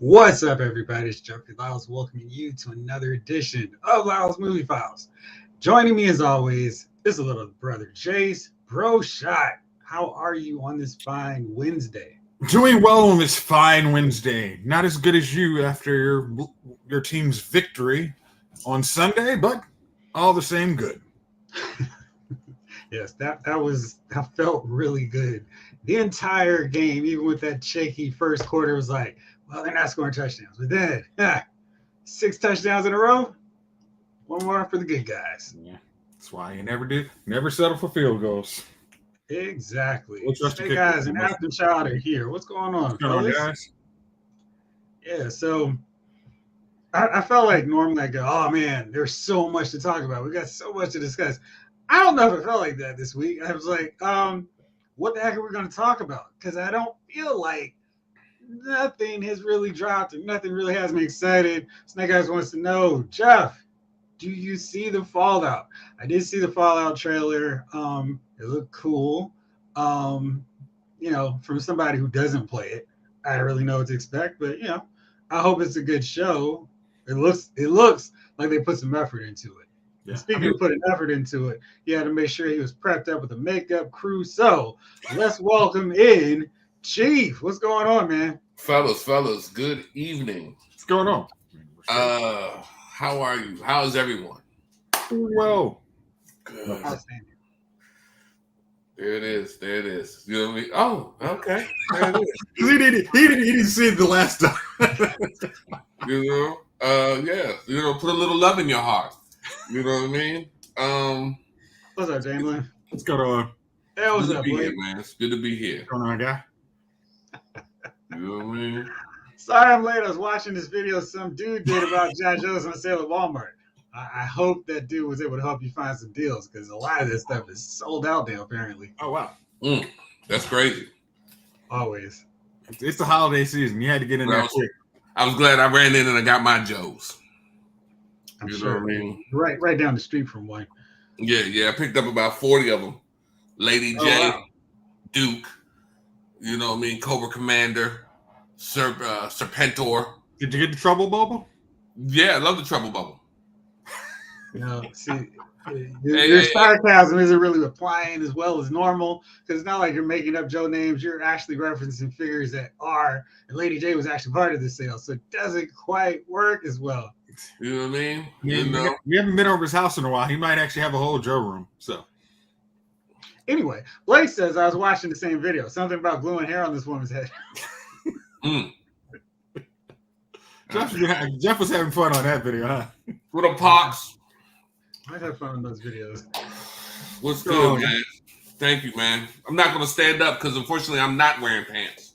What's up, everybody? It's Jeffrey Lyles welcoming you to another edition of Lyles Movie Files. Joining me, as always, is a little brother Jayce. Bro Shot, how are you on this fine Wednesday? Doing well on this fine Wednesday. Not as good as you after your team's victory on Sunday, but all the same good. Yes, that felt really good. The entire game, even with that shaky first quarter, was like, well, they're not scoring touchdowns. But then, 6 touchdowns in a row. One more for the good guys. Yeah, that's why you never settle for field goals. Exactly. We'll trust the Snake kicker. Eyes and Afton Child are here. What's going on, What's going on, fellas? guys? Yeah, so I felt like normally I go, oh man, there's so much to talk about. We got so much to discuss. I don't know if it felt like that this week. I was like, what the heck are we going to talk about? Because I don't feel like nothing has really dropped and nothing really has me excited. Snake Eyes wants to know, Jeff, do you see the Fallout? I did see the Fallout trailer. It looked cool. From somebody who doesn't play it, I don't really know what to expect, but I hope it's a good show. It looks like they put some effort into it. Yeah. Speaking of putting effort into it, he had to make sure he was prepped up with a makeup crew. So let's welcome in Chief. What's going on, man? Fellas, good evening. What's going on? How are you? How's everyone? Doing well. Good. Outstanding. There it is. You know what I mean? Oh, okay. There it is. He didn't see it the last time. Yeah. Put a little love in your heart. You know what I mean? What's up, Damon? What's going on? Hey, what's Good up, to be boy? here, man. It's good to be here. What's going on, guy? You know what I mean? Sorry I'm late. I was watching this video some dude did about John Jones on sale at Walmart. I hope that dude was able to help you find some deals because a lot of this stuff is sold out now, apparently. Oh, wow. That's crazy. Always. It's the holiday season. You had to get in there quick. I was glad I ran in and I got my Joes. I'm You know sure. what I mean? Right down the street from one. Yeah. I picked up about 40 of them. Lady J, wow. Duke, you know what I mean? Cobra Commander, Serpentor. Did you get the trouble bubble? Yeah, I love the Trouble Bubble. See, your sarcasm isn't really applying as well as normal because it's not like you're making up Joe names. You're actually referencing figures that are, and Lady J was actually part of the sale, so it doesn't quite work as well. You know what I mean? Yeah, we haven't been over his house in a while. He might actually have a whole Joe room. So anyway, Blake says I was watching the same video. Something about gluing hair on this woman's head. Jeff was having fun on that video, huh? What up, Pops? I'd have fun on those videos. What's good, man? Thank you, man. I'm not going to stand up because, unfortunately, I'm not wearing pants.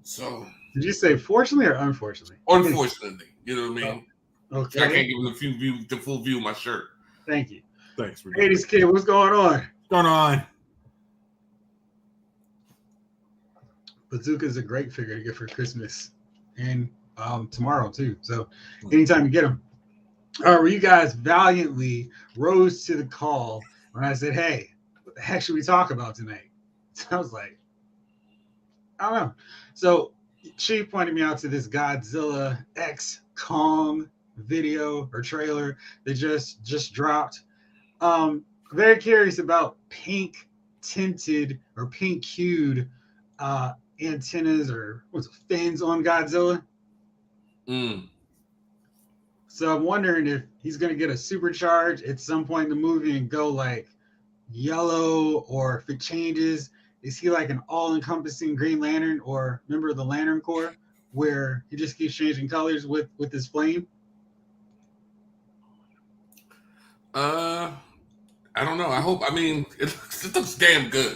So, did you say fortunately or unfortunately? Unfortunately, you know what I mean? Okay. I can't give them the full view of my shirt. Thank you. Thanks. 80s kid, what's going on? What's going on? Bazooka's a great figure to get for Christmas and tomorrow too. So anytime you get them. Well, you guys valiantly rose to the call when I said, hey, what the heck should we talk about tonight? So I was like, I don't know. So Chief pointed me out to this Godzilla X Kong video or trailer that just dropped. Very curious about pink tinted or pink hued antennas or fins on Godzilla. So I'm wondering if he's going to get a supercharge at some point in the movie and go like yellow, or if it changes, is he like an all-encompassing Green Lantern or member of the Lantern Corps where he just keeps changing colors with his flame? I don't know. I mean, it looks damn good.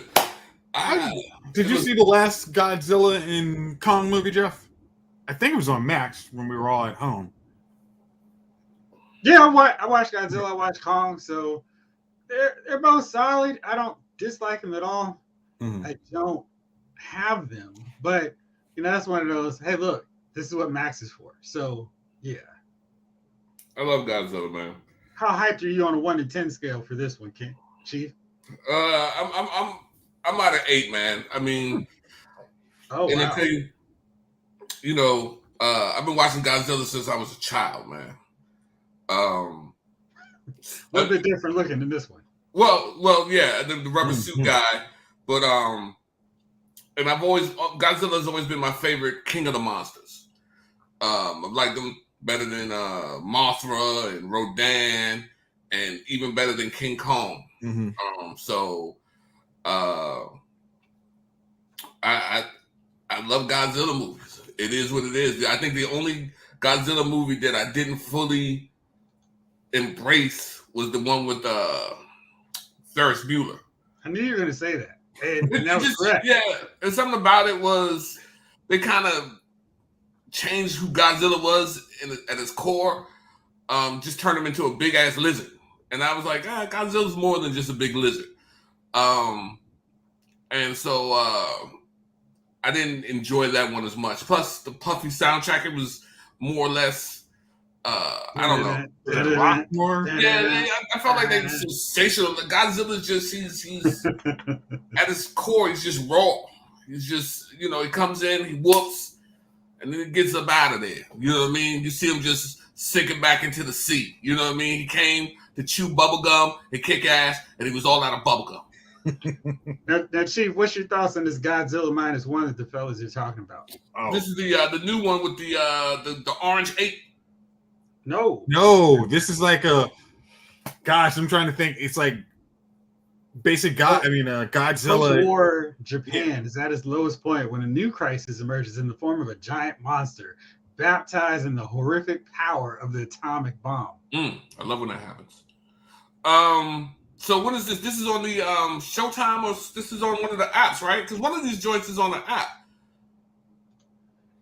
Did you see the last Godzilla and Kong movie, Jeff? I think it was on Max when we were all at home. Yeah, I watched Godzilla, I watched Kong, so they're both solid. I don't dislike them at all. I don't have them, but that's one of those. Hey, look, this is what Max is for. So yeah, I love Godzilla, man. How hyped are you on a 1 to 10 scale for this one, Chief? I'm out of 8, man. I mean, oh, and wow. I tell you, I've been watching Godzilla since I was a child, man. A little bit different looking than this one. Well, yeah, the rubber suit guy, but and Godzilla's always been my favorite king of the monsters. I've liked them better than Mothra and Rodan, and even better than King Kong. I love Godzilla movies. It is what it is. I think the only Godzilla movie that I didn't fully embrace was the one with Ferris Bueller. I knew you were going to say that. And that was correct. Yeah, and something about it was they kind of changed who Godzilla was at its core. Just turned him into a big ass lizard, and I was like, Godzilla's more than just a big lizard. And so I didn't enjoy that one as much. Plus, the puffy soundtrack, it was more or less, I don't know. Rock more? Yeah, I felt like they were sensational. Godzilla's just, he's at his core, he's just raw. He's just, he comes in, he whoops, and then he gets up out of there. You know what I mean? You see him just sinking back into the sea. You know what I mean? He came to chew bubblegum and kick ass, and he was all out of bubblegum. Now, Chief, what's your thoughts on this Godzilla -1 that the fellas are talking about? Oh. This is the new one with the orange ape. No, this is like a. Gosh, I'm trying to think. It's like Godzilla. War Japan is at its lowest point when a new crisis emerges in the form of a giant monster, baptized in the horrific power of the atomic bomb. I love when that happens. So what is this? This is on the Showtime, or this is on one of the apps, right? Because one of these joints is on the app.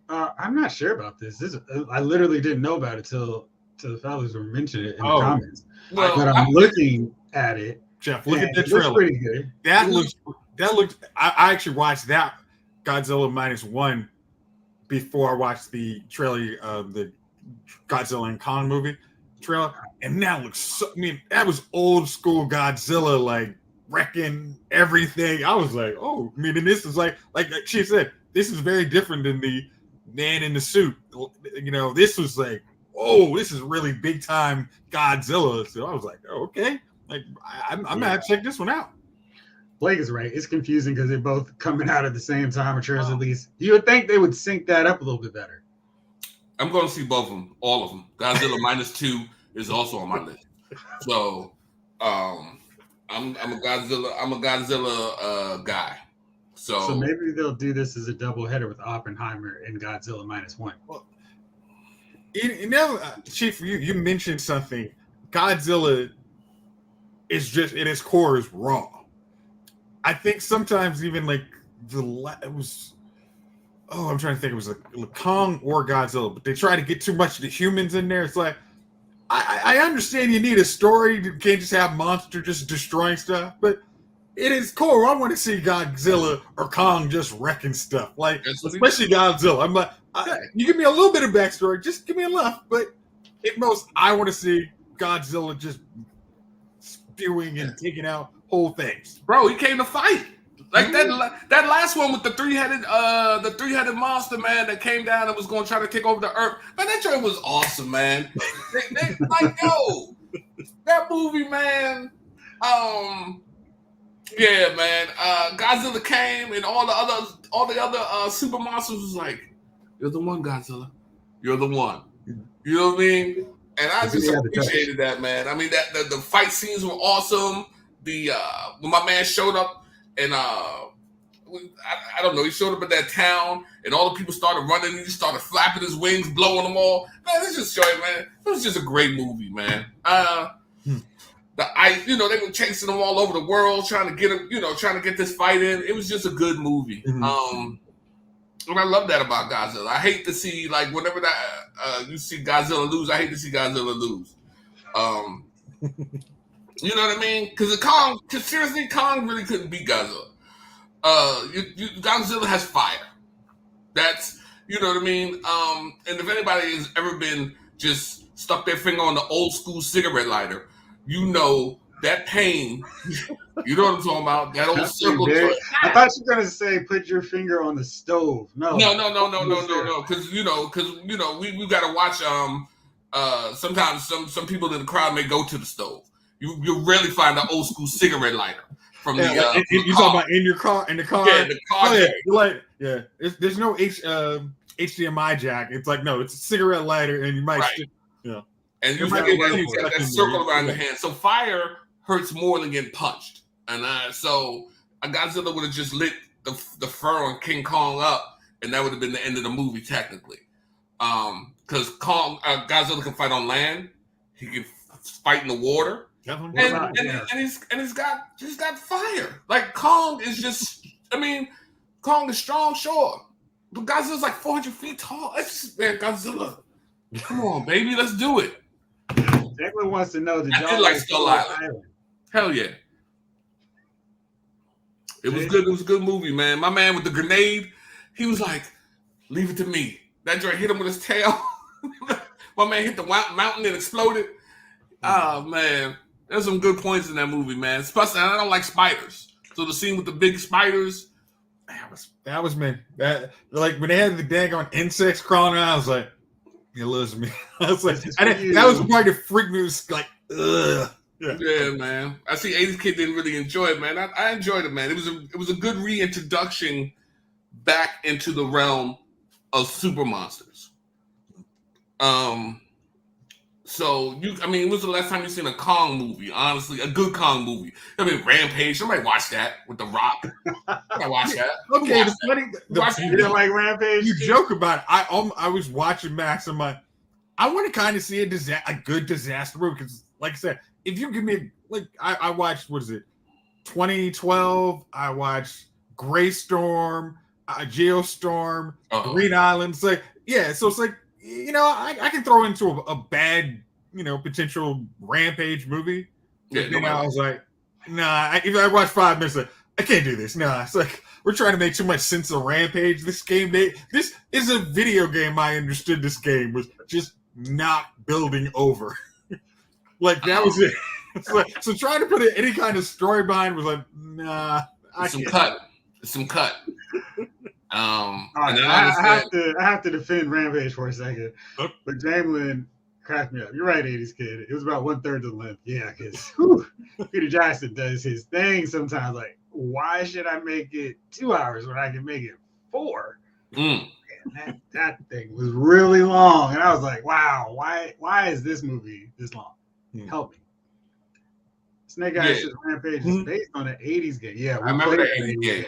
I'm not sure about this. I literally didn't know about it till the fellas were mentioning it in the comments. But I'm looking at it. Jeff, look at the trailer. Looks pretty good. That looks. I actually watched that Godzilla -1 before I watched the trailer of the Godzilla and Kong movie trailer, and that looks so. I mean, that was old school Godzilla, like wrecking everything. I was like, oh, I mean, and this is like she said, this is very different than the man in the suit. This was like, oh, this is really big time Godzilla. So I was like, oh, okay, like I'm gonna have to check this one out. Blake is right. It's confusing because they're both coming out at the same time, or at least you would think they would sync that up a little bit better. I'm going to see both of them, all of them. Godzilla -2 is also on my list. So, I'm a Godzilla guy. So maybe they'll do this as a double header with Oppenheimer and Godzilla -1. Well, Chief, you mentioned something. Godzilla is just at its core is raw. I think sometimes even like I'm trying to think. It was like Kong or Godzilla, but they try to get too much of the humans in there. It's like, I understand you need a story. You can't just have monster just destroying stuff, but it is core. I want to see Godzilla or Kong just wrecking stuff, like especially Godzilla. I'm like, you give me a little bit of backstory, just give me enough. But at most, I want to see Godzilla just spewing and taking out whole things. Bro, he came to fight. Like that last one with the three-headed monster, man, that came down and was going to try to take over the earth. Man, that joint was awesome, man. That movie, man. Yeah, man. Godzilla came and all the other super monsters was like, "You're the one, Godzilla. You're the one." You know what I mean? And I just appreciated that, man. I mean, that the fight scenes were awesome. When my man showed up. And I don't know, he showed up at that town, and all the people started running, and he started flapping his wings, blowing them all. Man, this just showing, man. It was just a great movie, man. The ice, they were chasing them all over the world, trying to get him, trying to get this fight in. It was just a good movie. And I love that about Godzilla. I hate to see, like, whenever you see Godzilla lose, I hate to see Godzilla lose. You know what I mean? Because seriously, Kong really couldn't beat Godzilla. Godzilla has fire. That's, you know what I mean? And if anybody has ever been just stuck their finger on the old school cigarette lighter, that pain. You know what I'm talking about? That old circle joint. I thought you were gonna say put your finger on the stove. No. Because we got to watch. Sometimes some people in the crowd may go to the stove. You rarely find an old school cigarette lighter from you talking about in your car, in the car. Yeah, in the car. There's no HDMI jack. It's like no, it's a cigarette lighter, and you might, and you might get that circle around your hand. So fire hurts more than getting punched. And so a Godzilla would have just lit the fur on King Kong up, and that would have been the end of the movie technically. Because Godzilla can fight on land, he can fight in the water, and he's got fire. Like Kong is just, Kong is strong, sure, but Godzilla's like 400 feet tall. It's just, man, Godzilla. Come on, baby, let's do it. Declan wants to know, I did like Skull Island. Hell yeah. It was good. It was a good movie, man. My man with the grenade, he was like, leave it to me. That joint hit him with his tail. My man hit the mountain and exploded. Oh, man. There's some good points in that movie, man. Especially, I don't like spiders. So the scene with the big spiders. That was me. That, like, when they had the daggone insects crawling around, I was like, you lose me. I was like, that was the part that freaked me. It was like, ugh. Yeah, man. I see 80s kid didn't really enjoy it, man. I enjoyed it, man. It was a good reintroduction back into the realm of super monsters. So when was the last time you seen a Kong movie? Honestly, a good Kong movie. Rampage. Somebody watch that with The Rock. I watch that. Okay, you didn't like Rampage? You joke about it. I was watching Max and I want to kind of see a good disaster movie because, like I said, if you give me I watched 2012. I watched Greystorm, Geostorm, Green Island. It's like so it's like I can throw into a bad potential Rampage movie. I was like, nah. If I watch 5 minutes, I can't do this. Nah, it's like we're trying to make too much sense of Rampage. This game, this is a video game. I understood this game was just not building over. Like that was it. So trying to put any kind of story behind was like, nah. Some cut. I have to defend Rampage for a second. But Jamelin cracked me up. You're right, 80s kid. It was about 1/3 of the length. Yeah, because Peter Jackson does his thing sometimes. Like, why should I make it 2 hours when I can make it 4? Man, that thing was really long, and I was like, wow, why is this movie this long? Help me. Snake Eyes Rampage is based on an 80s game. Yeah, I remember that 80s game.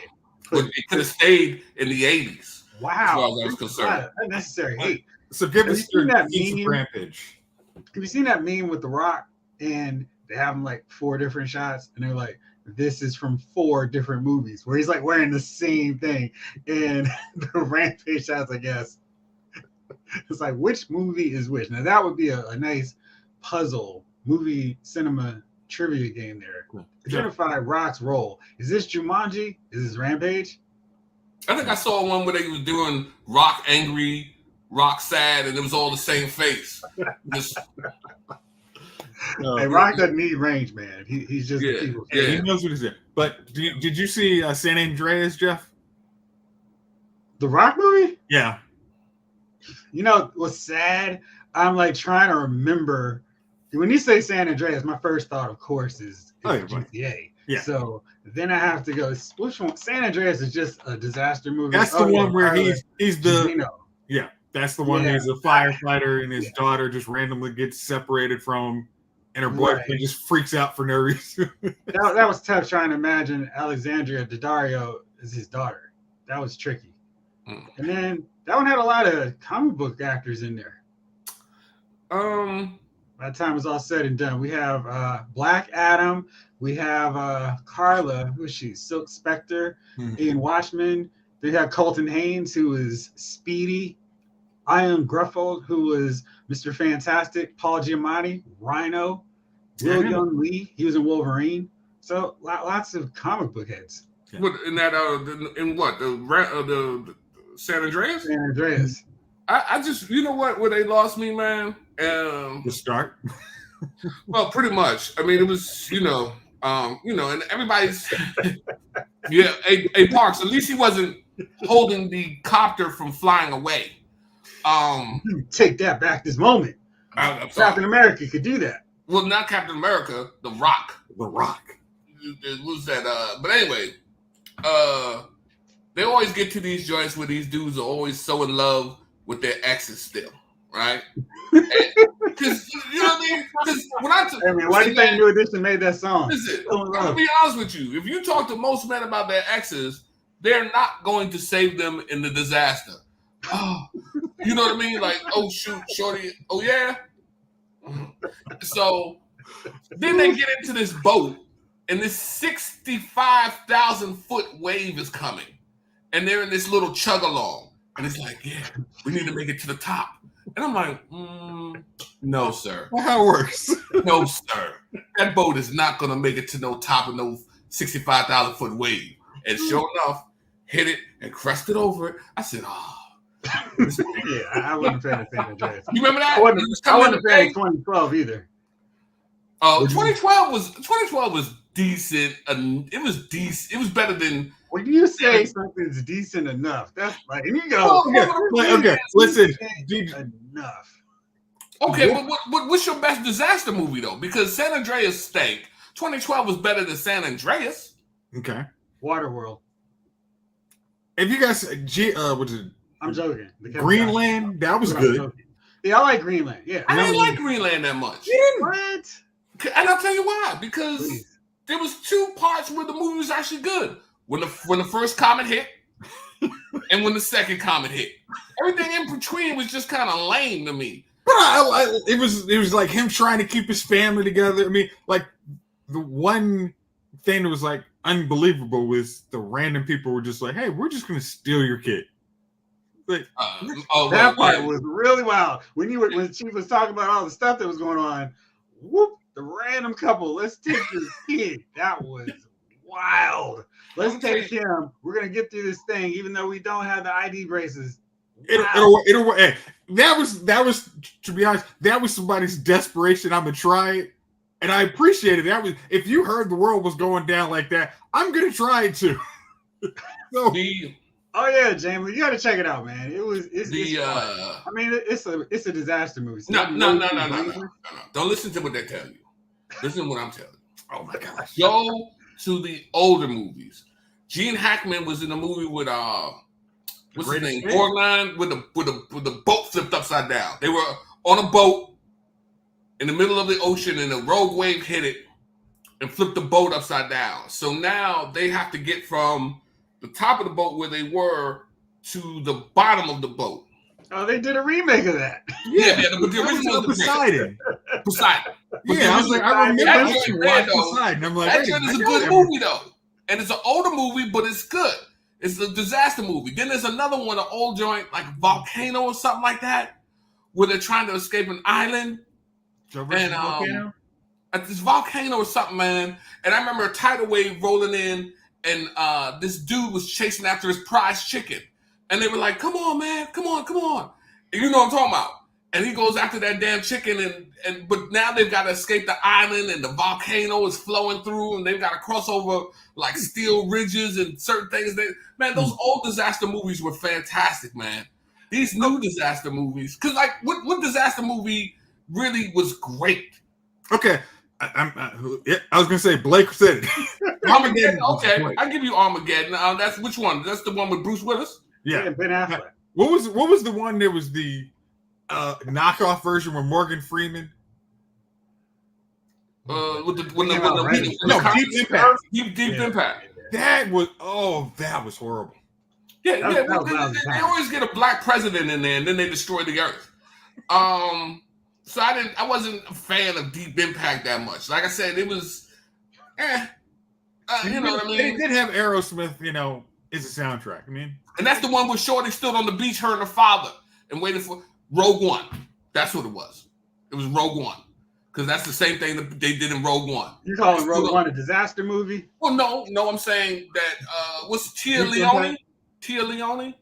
But it could have stayed in the 80s. Wow. As far as I was concerned. Unnecessary hate. So give us your Rampage. Have you seen that meme with The Rock? And they have him like 4 different shots, and they're like, this is from 4 different movies, where he's like wearing the same thing. And the Rampage shots, I guess. It's like, which movie is which? Now, that would be a nice puzzle, movie cinema trivia game there. Cool. Identify Rock's role. Is this Jumanji? Is this Rampage? I think I saw one where they were doing Rock angry, Rock sad, and it was all the same face. Hey, Rock doesn't need range, man. He's just people. Yeah, he knows what he's doing. But did you see San Andreas, Jeff? The Rock movie? Yeah. What's sad? I'm like trying to remember. When you say San Andreas, my first thought, of course, is GTA. Yeah. So then I have to go. Which one? San Andreas is just a disaster movie. That's the one where he's the. Yeah, that's the one. He's a firefighter, and his daughter just randomly gets separated from him, and her boyfriend just freaks out for no reason. that was tough trying to imagine Alexandria Daddario as his daughter. That was tricky. And then that one had a lot of comic book actors in there. By the time it's all said and done, we have Black Adam, we have Carla, who is she? Silk Spectre in Watchmen. They have Colton Haynes, who is Speedy, Ian Gruffold, who was Mr. Fantastic, Paul Giamatti, Rhino, Will Young Lee, he was in Wolverine. So lots of comic book heads. Yeah. What in that? In what the San Andreas? San Andreas. I just where they lost me, man. The start. Well, pretty much. I mean, it was, and everybody's, yeah, a Parks. At least he wasn't holding the copter from flying away. Take that back this moment. Captain America could do that. Well, not Captain America, The Rock. The Rock. It was that, but anyway, they always get to these joints where these dudes are always so in love with their exes still, right? Because you know what I mean? Because why do you think New Edition made that song? Listen, I'm gonna be honest with you. If you talk to most men about their exes, they're not going to save them in the disaster. Oh, you know what I mean? Like, oh shoot, shorty. Oh yeah. So then they get into this boat, and this 65,000-foot wave is coming, and they're in this little chug along, and it's like, yeah, we need to make it to the top. And I'm like, no, sir. Well, how it works? No, sir. That boat is not going to make it to no top of no 65,000-foot wave. And sure enough, hit it and crusted over it. I said, oh. Yeah, I wasn't a fan of San Andreas. You remember that? I wasn't a fan of 2012 either. 2012 was decent. It was decent. It was better than. When you say something's decent enough, that's like, and you go, okay, listen, enough. Okay, but what's your best disaster movie though? Because San Andreas stank. 2012 was better than San Andreas. Okay. Waterworld. If you guys, what is it? I'm joking. Greenland, that was good. Yeah, I like Greenland. Yeah, I didn't like Greenland that much. What? And I'll tell you why. Because there was 2 parts where the movie was actually good. When the first comet hit, and when the second comet hit, everything in between was just kind of lame to me. But it was like him trying to keep his family together. I mean, like the one thing that was like unbelievable was the random people were just like, "Hey, we're just gonna steal your kid." Like, that part was really wild. When Chief was talking about all the stuff that was going on, whoop, the random couple, let's take your kid. That was wild. Let's take him. We're gonna get through this thing, even though we don't have the ID braces. It'll work. That was to be honest, that was somebody's desperation. I'm gonna try it, and I appreciate it. That was, if you heard the world was going down like that, I'm gonna try it too. So, oh yeah, Jamie, you got to check it out, man. I mean, it's a disaster movie. So no. Don't listen to what they tell you. Listen to what I'm telling you. Oh my gosh. Go to the older movies. Gene Hackman was in a movie with what's his name? Borgnine with the boat flipped upside down. They were on a boat in the middle of the ocean, and a rogue wave hit it and flipped the boat upside down. So now they have to get from the top of the boat where they were to the bottom of the boat. Oh, they did a remake of that. Yeah, but the original was Poseidon. Yeah, I was like, I remember Poseidon. I'm like, that is a good movie though, and it's an older movie, but it's good. It's a disaster movie. Then there's another one, an old joint like Volcano or something like that, where they're trying to escape an island. Volcano? This Volcano or something, man. And I remember a tidal wave rolling in, and this dude was chasing after his prize chicken. And they were like, come on, man, come on. And you know what I'm talking about. And he goes after that damn chicken, but now they've got to escape the island, and the volcano is flowing through, and they've got to cross over like steel ridges and certain things. Man, those old disaster movies were fantastic, man. These new disaster movies, because like what disaster movie really was great? Okay, I was gonna say Blake said it. Armageddon. Okay, I give you Armageddon. That's which one? That's the one with Bruce Willis. Yeah, Ben Affleck. What was the one that was the knockoff version with Morgan Freeman? Deep Impact. That was horrible. Yeah, they always get a black president in there, and then they destroy the earth. So I wasn't a fan of Deep Impact that much. Like I said, it was, you know what I mean. They did have Aerosmith, as a soundtrack. I mean, and that's the one where Shorty stood on the beach, her and her father, and waited for Rogue One. That's what it was. It was Rogue One, because that's the same thing that they did in Rogue One. You calling Rogue One a disaster movie? Well, no, I'm saying that what's Tia Leone? Tia Leone?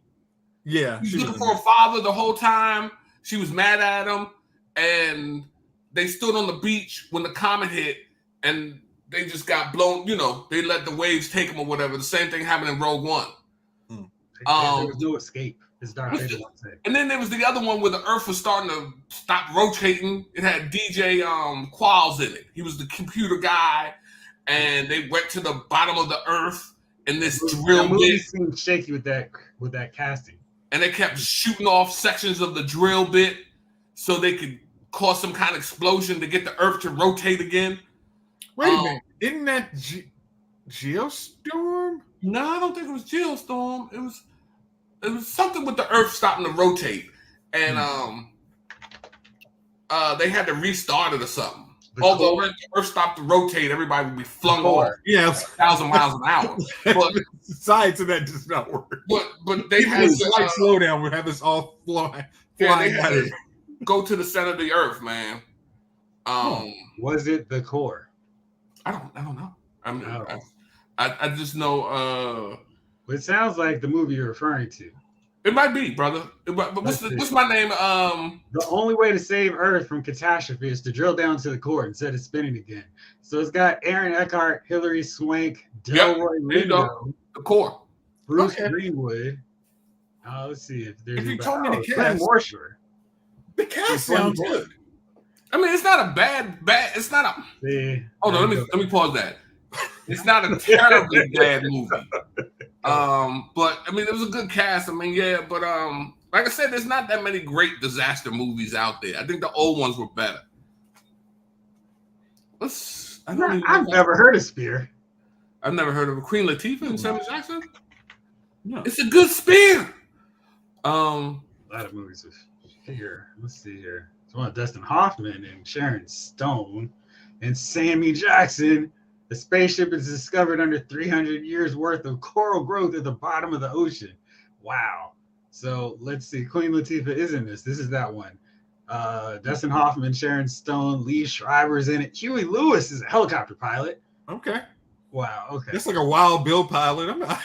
Yeah, she was looking for her father the whole time. She was mad at him, and they stood on the beach when the comet hit, and they just got blown. You know, they let the waves take them or whatever. The same thing happened in Rogue One. There was no escape. As Darth Vader once said. And then there was the other one where the Earth was starting to stop rotating. It had DJ Qualls in it. He was the computer guy, and they went to the bottom of the Earth in this drill bit. Seemed shaky with that casting. And they kept shooting off sections of the drill bit so they could cause some kind of explosion to get the Earth to rotate again. Wait a minute. Isn't that Geostorm? No, I don't think it was Geostorm. It was something with the Earth stopping to rotate. And they had to restart it or something. Although when the Earth stopped to rotate, everybody would be flung off 1,000 miles an hour. But science of that does not work. But they had a slight slowdown would have us all flying at it. Go to the center of the Earth, man. Was it the core? I don't know. I just know. It sounds like the movie you're referring to. It might be, brother. But what's my name? The only way to save Earth from catastrophe is to drill down to the core instead of spinning again. So it's got Aaron Eckhart, Hilary Swank, Delroy Lindo, the core, Bruce Greenwood. Let's see if there's. If you told me the cast, the cast sounds good. I mean, it's not a bad. It's not a. Hold on, let me pause that. It's not a terribly bad movie. But I mean, it was a good cast. I mean, yeah, but like I said, there's not that many great disaster movies out there. I think the old ones were better. I've never heard of Spear. I've never heard of Queen Latifah and Samuel Jackson. No. It's a good spear. A lot of movies with Spear. Let's see here. It's one of Dustin Hoffman and Sharon Stone and Sammy Jackson. The spaceship is discovered under 300 years worth of coral growth at the bottom of the ocean. Wow. So let's see. Queen Latifah is in this. This is that one. Dustin Hoffman, Sharon Stone, Lee Shriver's in it. Huey Lewis is a helicopter pilot. Okay. Wow. Okay. It's like a Wild Bill pilot. I'm not.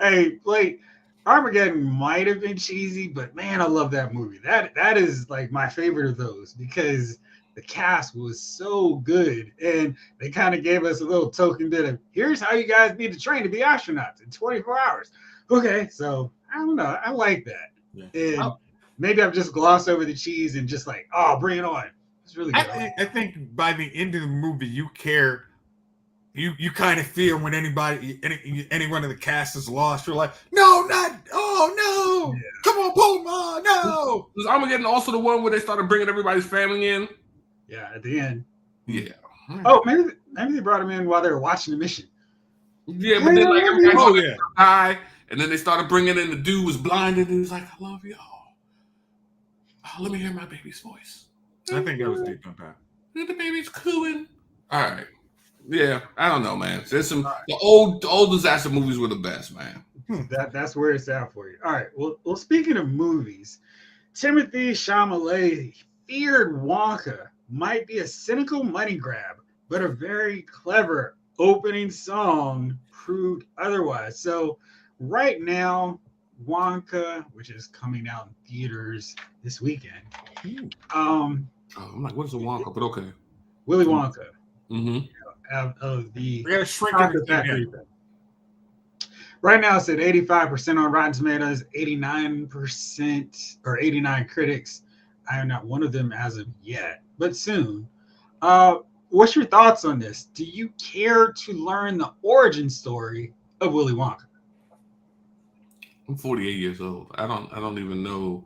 Hey, Blake, Armageddon might have been cheesy, but man, I love that movie. That is like my favorite of those because the cast was so good, and they kind of gave us a little token bit of here's how you guys need to train to be astronauts in 24 hours. Okay, so I don't know, I like that. Yeah. And maybe I've just glossed over the cheese and just like, oh, bring it on. It's really good. I think by the end of the movie, you care. You kind of feel when anyone in the cast is lost. You're like, no, come on, pull them on, no. Was Armageddon also the one where they started bringing everybody's family in? Yeah, at the end. Yeah. Oh, maybe they brought him in while they were watching the mission. Yeah, but then like everybody died, and then they started bringing in the dude was blinded, and he was like, "I love y'all. Oh, let me hear my baby's voice." I think that was deep on that. The baby's cooing. All right. Yeah, I don't know, man. There's some the old disaster movies were the best, man. That's where it's at for you. All right. Well, speaking of movies, Timothée Chalamet feared Wonka might be a cynical money grab, but a very clever opening song proved otherwise. So right now, Wonka, which is coming out in theaters this weekend. I'm like, what is a Wonka? But okay. Willy Wonka. Mm-hmm. Of the we gotta shrink it. Right now it's at 85% on Rotten Tomatoes, 89% or 89 critics. I am not one of them as of yet, but soon. What's your thoughts on this? Do you care to learn the origin story of Willy Wonka? I'm 48 years old. I don't even know.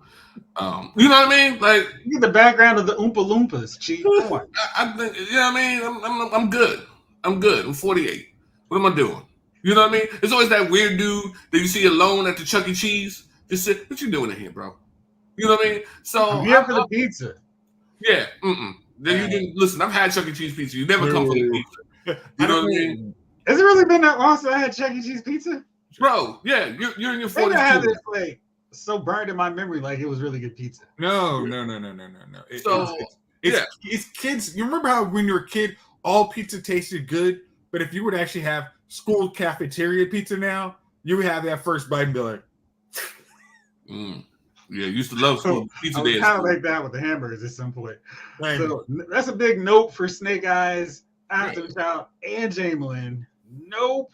You know what I mean? Like you get the background of the Oompa Loompas, Chief. I think you know what I mean. I'm good. I'm 48. What am I doing? You know what I mean? It's always that weird dude that you see alone at the Chuck E. Cheese. Just sit. What you doing in here, bro? You know what I mean? So I'm here for the pizza. Yeah. Then you didn't listen. I've had Chuck E. Cheese pizza. You never come for the pizza. You know what I mean? Has it really been that long since I had Chuck E. Cheese pizza? Bro, yeah, you're in your 40s. I have this like so burned in my memory, like it was really good pizza. No. It's kids. You remember how when you were a kid, all pizza tasted good, but if you would actually have school cafeteria pizza now, you would have that first bite and be like, Yeah, used to love school. Pizza I day. was kind of like that with the hamburgers at some point. So that's a big nope for Snake Eyes, After the Child, and Jamelin. Nope.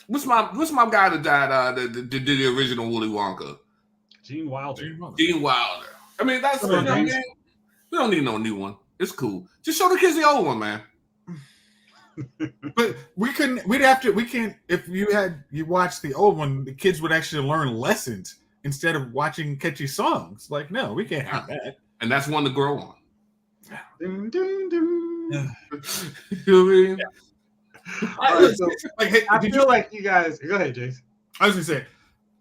What's my guy that died? That did the original Willy Wonka? Gene Wilder. Gene Wilder. I mean, that's we don't need no new one. It's cool. Just show the kids the old one, man. But we can't. If you watch the old one, the kids would actually learn lessons instead of watching catchy songs. Like, no, we can't have that. And that's one to grow on. Dun, dun, dun. You know what I mean? Right, so, I feel like you guys. Go ahead, Jayce. I was gonna say,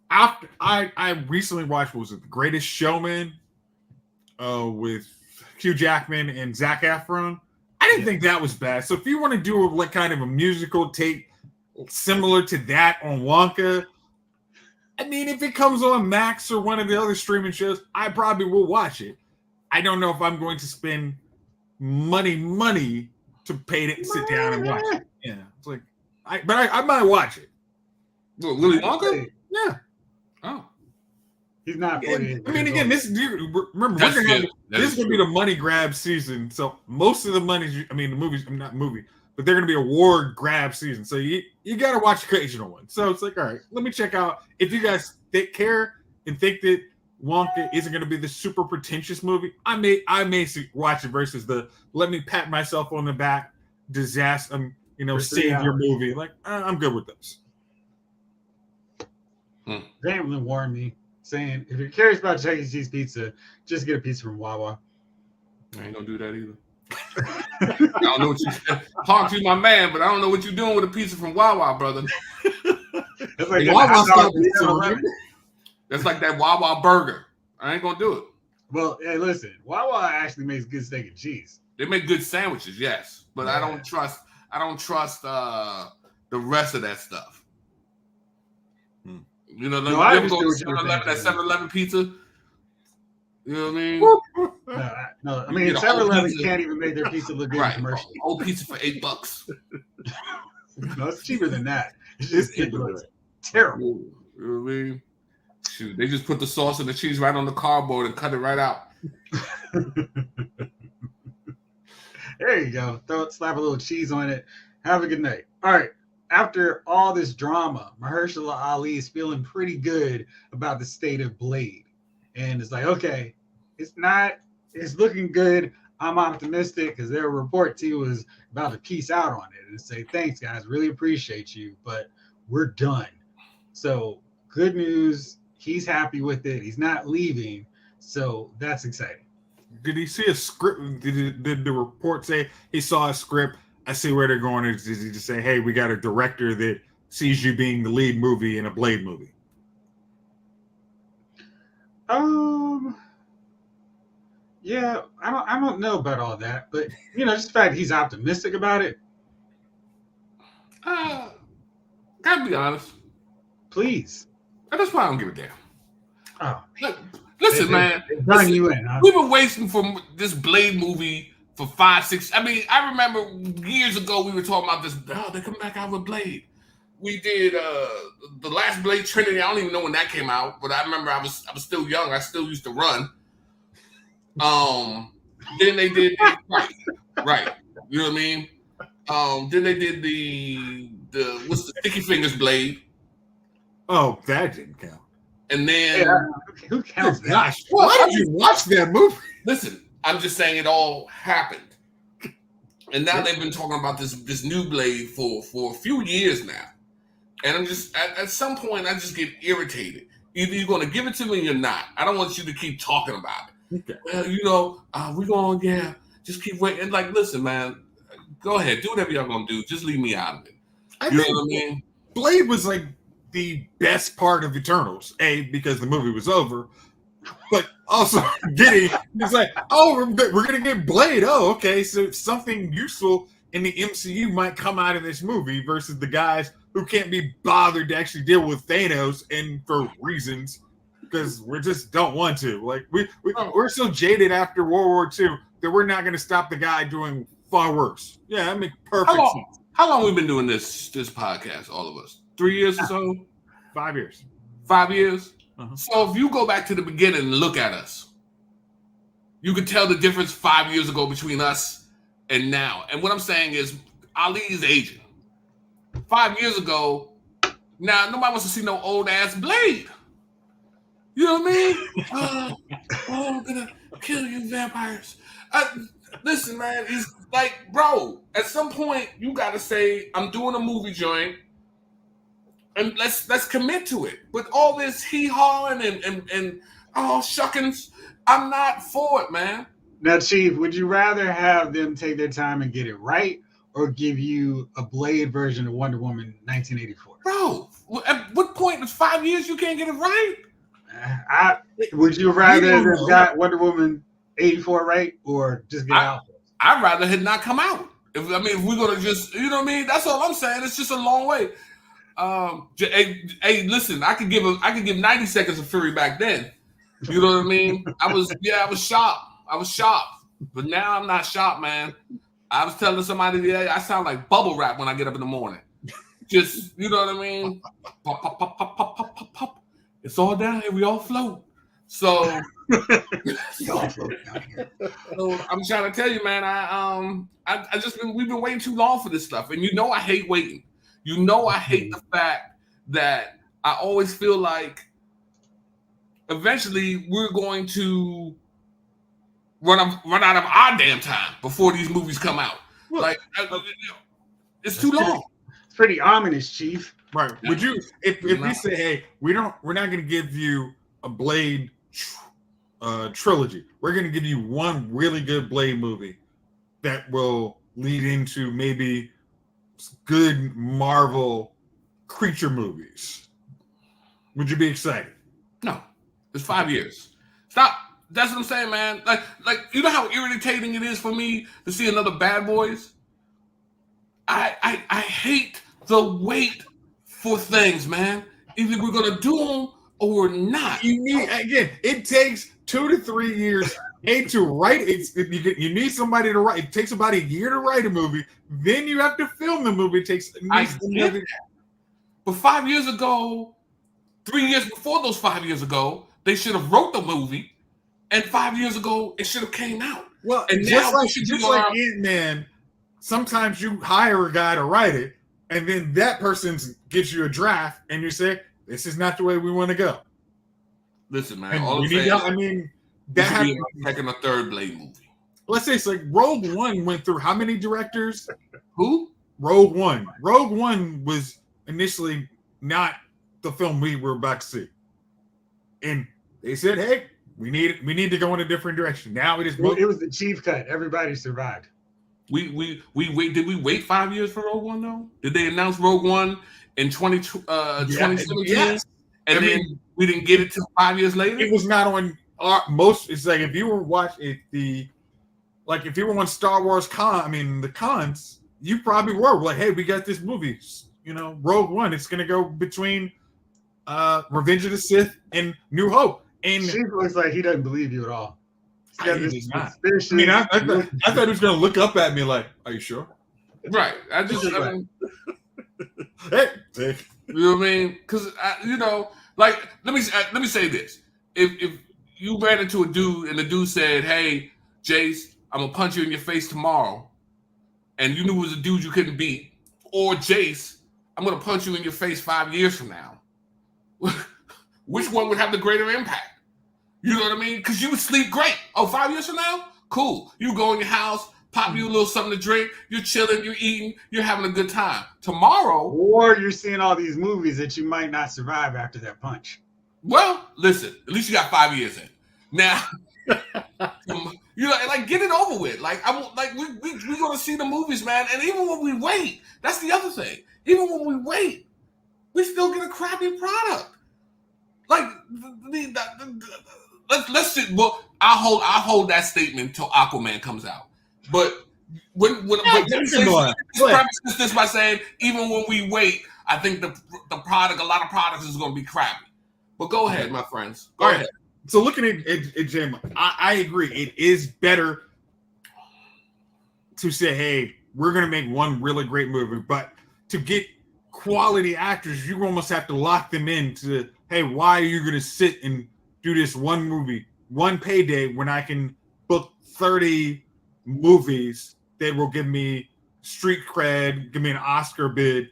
after I recently watched, what was it, The Greatest Showman, with Hugh Jackman and Zac Efron. I didn't think that was bad. So if you want to do like kind of a musical take similar to that on Wonka, I mean, if it comes on Max or one of the other streaming shows, I probably will watch it. I don't know if I'm going to spend money to pay to sit down and watch it. Yeah, it's like, I might watch it. Well, Willy Wonka? Yeah. Oh. He's not 48. I mean, again, this is going to be the money grab season. So most of the money, the movies, not movie, but they're going to be award grab season. So you got to watch occasional ones. So it's like, all right, let me check out. If you guys care and think that Wonka isn't going to be the super pretentious movie, I may watch it versus the let me pat myself on the back disaster, savior movie. Like, I'm good with those. Jamelin warned me, saying, if you're curious about Chuck E. Cheese pizza, just get a pizza from Wawa. I ain't gonna do that either. I don't know what you said. Hawk, you my man, but I don't know what you're doing with a pizza from Wawa, brother. That's like That's like that Wawa burger. I ain't gonna do it. Well, hey, listen, Wawa actually makes good steak and cheese. They make good sandwiches, yes, but I don't trust the rest of that stuff. You know, I ever go to 7-Eleven pizza. You know what I mean? No, I mean 7-Eleven can't even make their pizza look good in commercially. Whole pizza for $8. No, it's cheaper than that. It's just terrible. You know what I mean? Shoot, they just put the sauce and the cheese right on the cardboard and cut it right out. There you go. Slap a little cheese on it. Have a good night. All right. After all this drama, Mahershala Ali is feeling pretty good about the state of Blade. And it's like, okay, it's looking good. I'm optimistic because their report too was about to peace out on it and say, thanks guys, really appreciate you, but we're done. So good news. He's happy with it. He's not leaving. So that's exciting. Did he see a script? Did the report say he saw a script? I see where they're going. Did he just say, hey, we got a director that sees you being the lead movie in a Blade movie? Yeah, I don't know about all that, but just the fact he's optimistic about it. Gotta be honest. Please. That's why I don't give a damn. Oh, listen, man. We've been waiting for this Blade movie for 5, 6. I mean, I remember years ago we were talking about this. Oh, they're coming back out with Blade. We did the last Blade Trinity. I don't even know when that came out, but I remember I was still young. I still used to run. Then they did right. You know what I mean? Then they did the what's the Sticky Fingers Blade? Oh, that didn't count. And then who counts that? Gosh, why did you watch that movie? Listen, I'm just saying it all happened. And now they've been talking about this new Blade for a few years now. And I'm just at some point I just get irritated. Either you're gonna give it to me or you're not. I don't want you to keep talking about it. Okay. Well, we're gonna just keep waiting. Like, listen, man, go ahead, do whatever y'all gonna do. Just leave me out of it. You know what I mean? Blade was like the best part of Eternals, because the movie was over, but also it's like, oh, we're gonna get Blade. Oh, okay, so something useful in the MCU might come out of this movie versus the guys who can't be bothered to actually deal with Thanos, and for reasons because we just don't want to. Like we're so jaded after World War II that we're not going to stop the guy doing far worse. Yeah, that makes perfect sense. How long we been doing this podcast, all of us? 3 years or so? 5 years. 5 years? So if you go back to the beginning and look at us, you can tell the difference 5 years ago between us and now. And what I'm saying is Ali is aging. 5 years ago, now nobody wants to see no old ass Blade. You know what I mean? I'm gonna kill you, vampires. Listen, man, it's like, bro, at some point you gotta say, I'm doing a movie joint, and let's commit to it. But all this hee-hawing and shuckings, I'm not for it, man. Now, Chief, would you rather have them take their time and get it right, or give you a Blade version of Wonder Woman 1984? Bro, at what point in 5 years you can't get it right? Would you rather have got Wonder Woman 84 right, or just get out? I'd rather it not come out. If we're gonna just, you know what I mean? That's all I'm saying. It's just a long way. Hey, listen, I could give 90 seconds of Fury back then. You know what I mean? I was shocked. But now I'm not shocked, man. I was telling somebody today, I sound like bubble wrap when I get up in the morning. Just, you know what I mean? Pop, pop, pop, pop, pop, pop, pop, pop. It's all down here. We all float. So, so I'm trying to tell you, man. We've been waiting too long for this stuff, and you know I hate waiting. You know I hate the fact that I always feel like eventually we're going to run out of our damn time before these movies come out. Like, it's too long. It's pretty ominous, Chief. Right? Would you, if we say, hey, we're not going to give you a Blade trilogy. We're going to give you one really good Blade movie that will lead into maybe good Marvel creature movies. Would you be excited? No, it's 5 years. Stop. That's what I'm saying, man. Like you know how irritating it is for me to see another Bad Boys. I hate the wait for things, man. Either we're gonna do them or we're not. It takes 2 to 3 years. To write it, you need somebody to write. It takes about a year to write a movie. Then you have to film the movie. It takes. But 5 years ago, 3 years before those 5 years ago, they should have wrote the movie, and 5 years ago it should have came out. Well, and just like Ant-Man, sometimes you hire a guy to write it, and then that person gives you a draft, and you say, "This is not the way we want to go." Listen, man. That should be a second or third Blade movie. Let's say it's like Rogue One went through how many directors? Who? Rogue One. Rogue One was initially not the film we were about to see, and they said, "Hey, we need to go in a different direction." Now it is. It was the Chief cut. Everybody survived. We wait. Did we wait 5 years for Rogue One though? Did they announce Rogue One in 2017? Yes. And then we didn't get it till 5 years later. It was not on most. It's like if you were watching if you were on Star Wars the cons, you probably were like, "Hey, we got this movie, Rogue One. It's gonna go between Revenge of the Sith and New Hope." And Chief looks like he doesn't believe you at all. I thought he was gonna look up at me like, "Are you sure?" Right. Hey. You know what I mean? Because let me say this: if you ran into a dude and the dude said, "Hey, Jayce, I'm gonna punch you in your face tomorrow," and you knew it was a dude you couldn't beat, or Jayce, I'm gonna punch you in your face 5 years from now, which one would have the greater impact? You know what I mean? Because you would sleep great. 5 years from now, cool. You go in your house. Pop you a little something to drink. You're chilling. You're eating. You're having a good time. Tomorrow, or you're seeing all these movies that you might not survive after that punch. Well, listen. At least you got 5 years in. Now, get it over with. We're gonna see the movies, man. And even when we wait, that's the other thing. Even when we wait, we still get a crappy product. Let's see. Well, I'll hold that statement until Aquaman comes out. But let me preface this by saying, even when we wait, I think the product, a lot of products is going to be crappy. But go ahead, my friends. Go ahead. So looking at Jim, I agree. It is better to say, "Hey, we're going to make one really great movie," but to get quality actors, you almost have to lock them into hey, why are you going to sit and do this one movie, one payday, when I can book 30 movies that will give me street cred, give me an Oscar bid,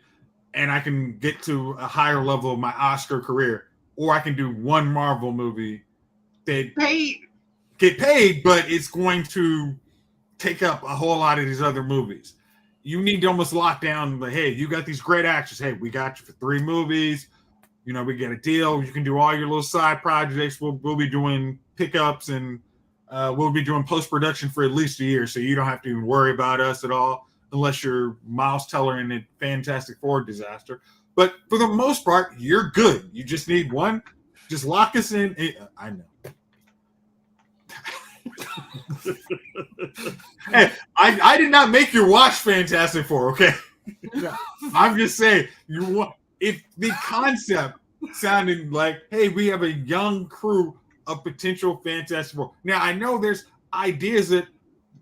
and I can get to a higher level of my Oscar career? Or I can do one Marvel movie that get paid, but it's going to take up a whole lot of these other movies. You need to almost lock down, like, hey, you got these great actors. Hey, we got you for 3 movies. You know, we get a deal. You can do all your little side projects. We'll be doing pickups, and we'll be doing post-production for at least a year, so you don't have to even worry about us at all, unless you're Miles Teller in a Fantastic Four disaster. But for the most part, you're good. You just need one. Just lock us in. I know. Hey, I did not make you watch Fantastic Four, okay? I'm just saying, if the concept sounded like, hey, we have a young crew of potential Fantastic Four. Now, I know there's ideas that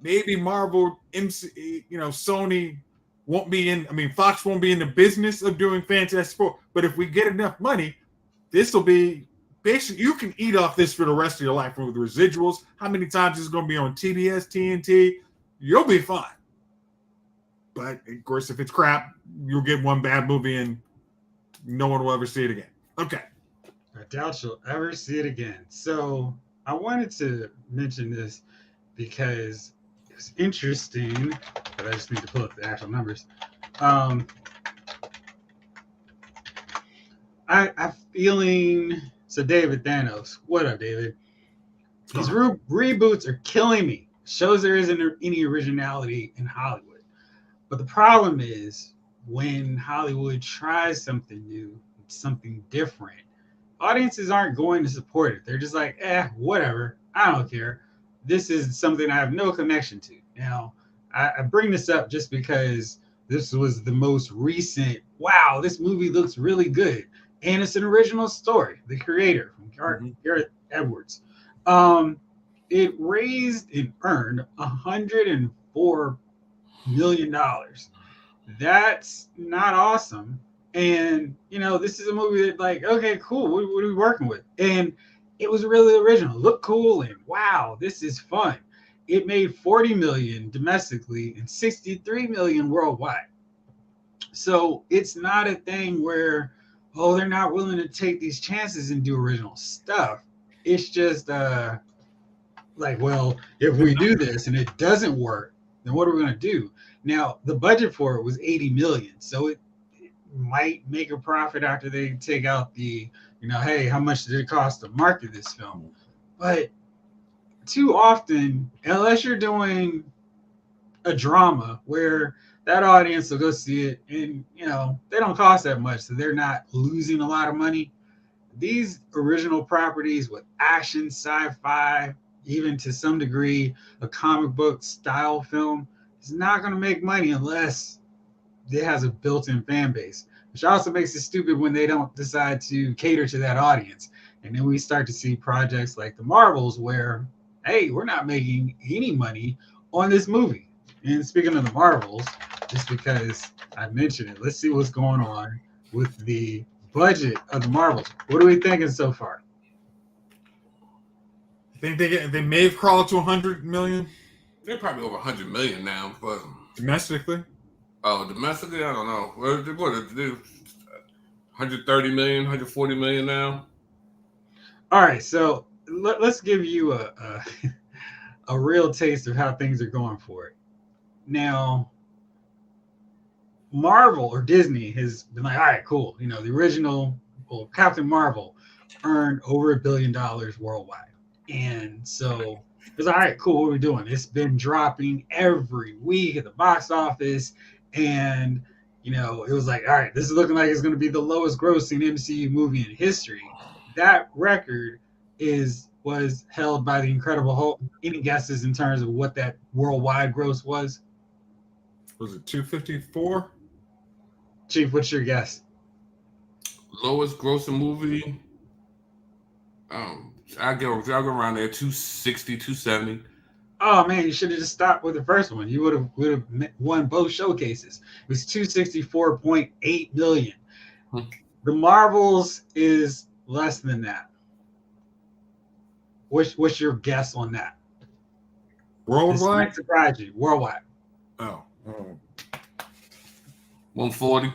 maybe Marvel, Sony won't be in, Fox won't be in the business of doing Fantastic Four, but if we get enough money, this will be basically, you can eat off this for the rest of your life with residuals. How many times it's going to be on TBS, TNT? You'll be fine. But, of course, if it's crap, you'll get one bad movie and no one will ever see it again. Okay. I doubt you'll ever see it again. So I wanted to mention this because it was interesting, but I just need to pull up the actual numbers. I'm feeling... So David Thanos, what up, David? These reboots are killing me. Shows there isn't any originality in Hollywood. But the problem is when Hollywood tries something new, something different, audiences aren't going to support it. They're just like, whatever. I don't care. This is something I have no connection to. Now, I bring this up just because this was the most recent, wow, this movie looks really good. And it's an original story. The creator from Gareth Edwards. It raised and earned $104 million. That's not awesome. And, this is a movie that, like, okay, cool. What are we working with? And it was really original. Looked cool. And wow, this is fun. It made $40 million domestically and $63 million worldwide. So it's not a thing where, they're not willing to take these chances and do original stuff. It's just like, well, if we do this and it doesn't work, then what are we going to do? Now, the budget for it was $80 million. So it might make a profit after they take out the, hey, how much did it cost to market this film? But too often, unless you're doing a drama where that audience will go see it and, they don't cost that much, so they're not losing a lot of money. These original properties with action, sci-fi, even to some degree, a comic book style film is not going to make money unless it has a built-in fan base, which also makes it stupid when they don't decide to cater to that audience. And then we start to see projects like the Marvels where, hey, we're not making any money on this movie. And speaking of the Marvels, just because I mentioned it, let's see what's going on with the budget of the Marvels. What are we thinking so far? I think they may have crawled to 100 million. They're probably over 100 million now, but domestically. Oh, domestically, I don't know. What did they do? 130 million, 140 million now. All right, so let's give you a real taste of how things are going for it. Now, Marvel or Disney has been like, all right, cool. The original Captain Marvel earned over $1 billion worldwide. And so it's all right, cool. What are we doing? It's been dropping every week at the box office. And, it was like, all right, this is looking like it's going to be the lowest grossing MCU movie in history. That record was held by the Incredible Hulk. Any guesses in terms of what that worldwide gross was? Was it 254? Chief, what's your guess? Lowest grossing movie? I'll go around there, 260, 270. Oh man, you should have just stopped with the first one. You would have won both showcases. It was 264.8 million. The Marvels is less than that? What's your guess on that? Worldwide? This might surprise you. Worldwide. Oh. 140.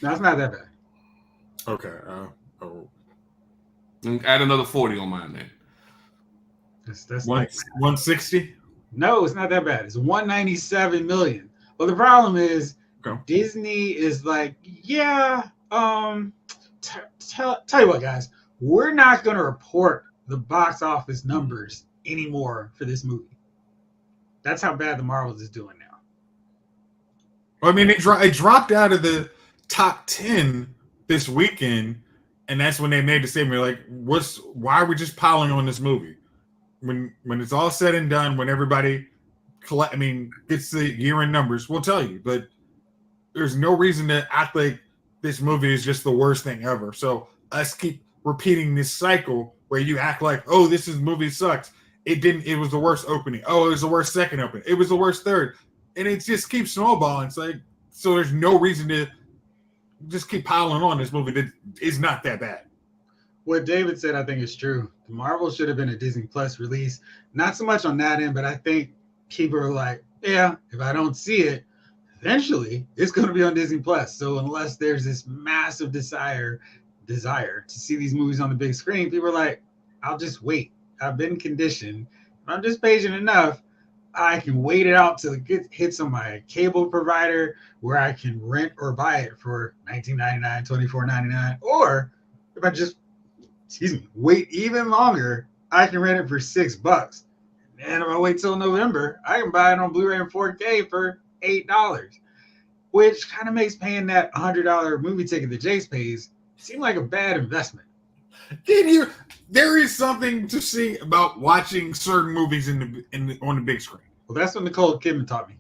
No, it's not that bad. Okay. And add another 40 on mine then. That's like 160? No, it's not that bad. It's 197 million. Well, the problem is Disney is like, yeah, tell you what, guys, we're not going to report the box office numbers anymore for this movie. That's how bad the Marvels is doing now. I mean, it dropped out of the top 10 this weekend, and that's when they made the statement like, why are we just piling on this movie? When it's all said and done, when everybody gets the year-end numbers, we'll tell you. But there's no reason to act like this movie is just the worst thing ever. So us keep repeating this cycle where you act like, oh, movie sucks. It didn't. It was the worst opening. Oh, it was the worst second opening. It was the worst third. And it just keeps snowballing. It's like, so there's no reason to just keep piling on this movie that is not that bad. What David said, I think, is true. The Marvel should have been a Disney Plus release. Not so much on that end, but I think people are like, yeah, if I don't see it, eventually it's going to be on Disney Plus. So unless there's this massive desire to see these movies on the big screen, people are like, I'll just wait. I've been conditioned. If I'm just patient enough, I can wait it out till it hits on my cable provider where I can rent or buy it for $19.99, $24.99. Or if I just wait even longer, I can rent it for $6. And if I wait till November, I can buy it on Blu-ray and 4K for $8, which kind of makes paying that $100 movie ticket that Jayce pays seem like a bad investment. There is something to see about watching certain movies on the big screen. Well, that's what Nicole Kidman taught me.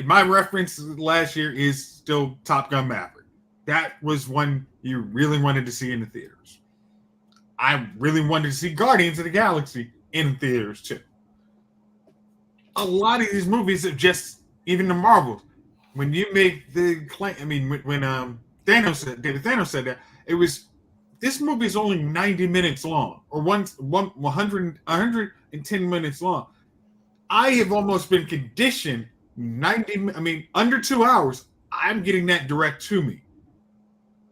My reference last year is still Top Gun Maverick. That was one you really wanted to see in the theaters. I really wanted to see Guardians of the Galaxy in theaters too. A lot of these movies are just, even the Marvels, when you make the claim, when David Thanos said that, it was, this movie is only 90 minutes long, or 110 minutes long. I have almost been conditioned under 2 hours, I'm getting that direct to me.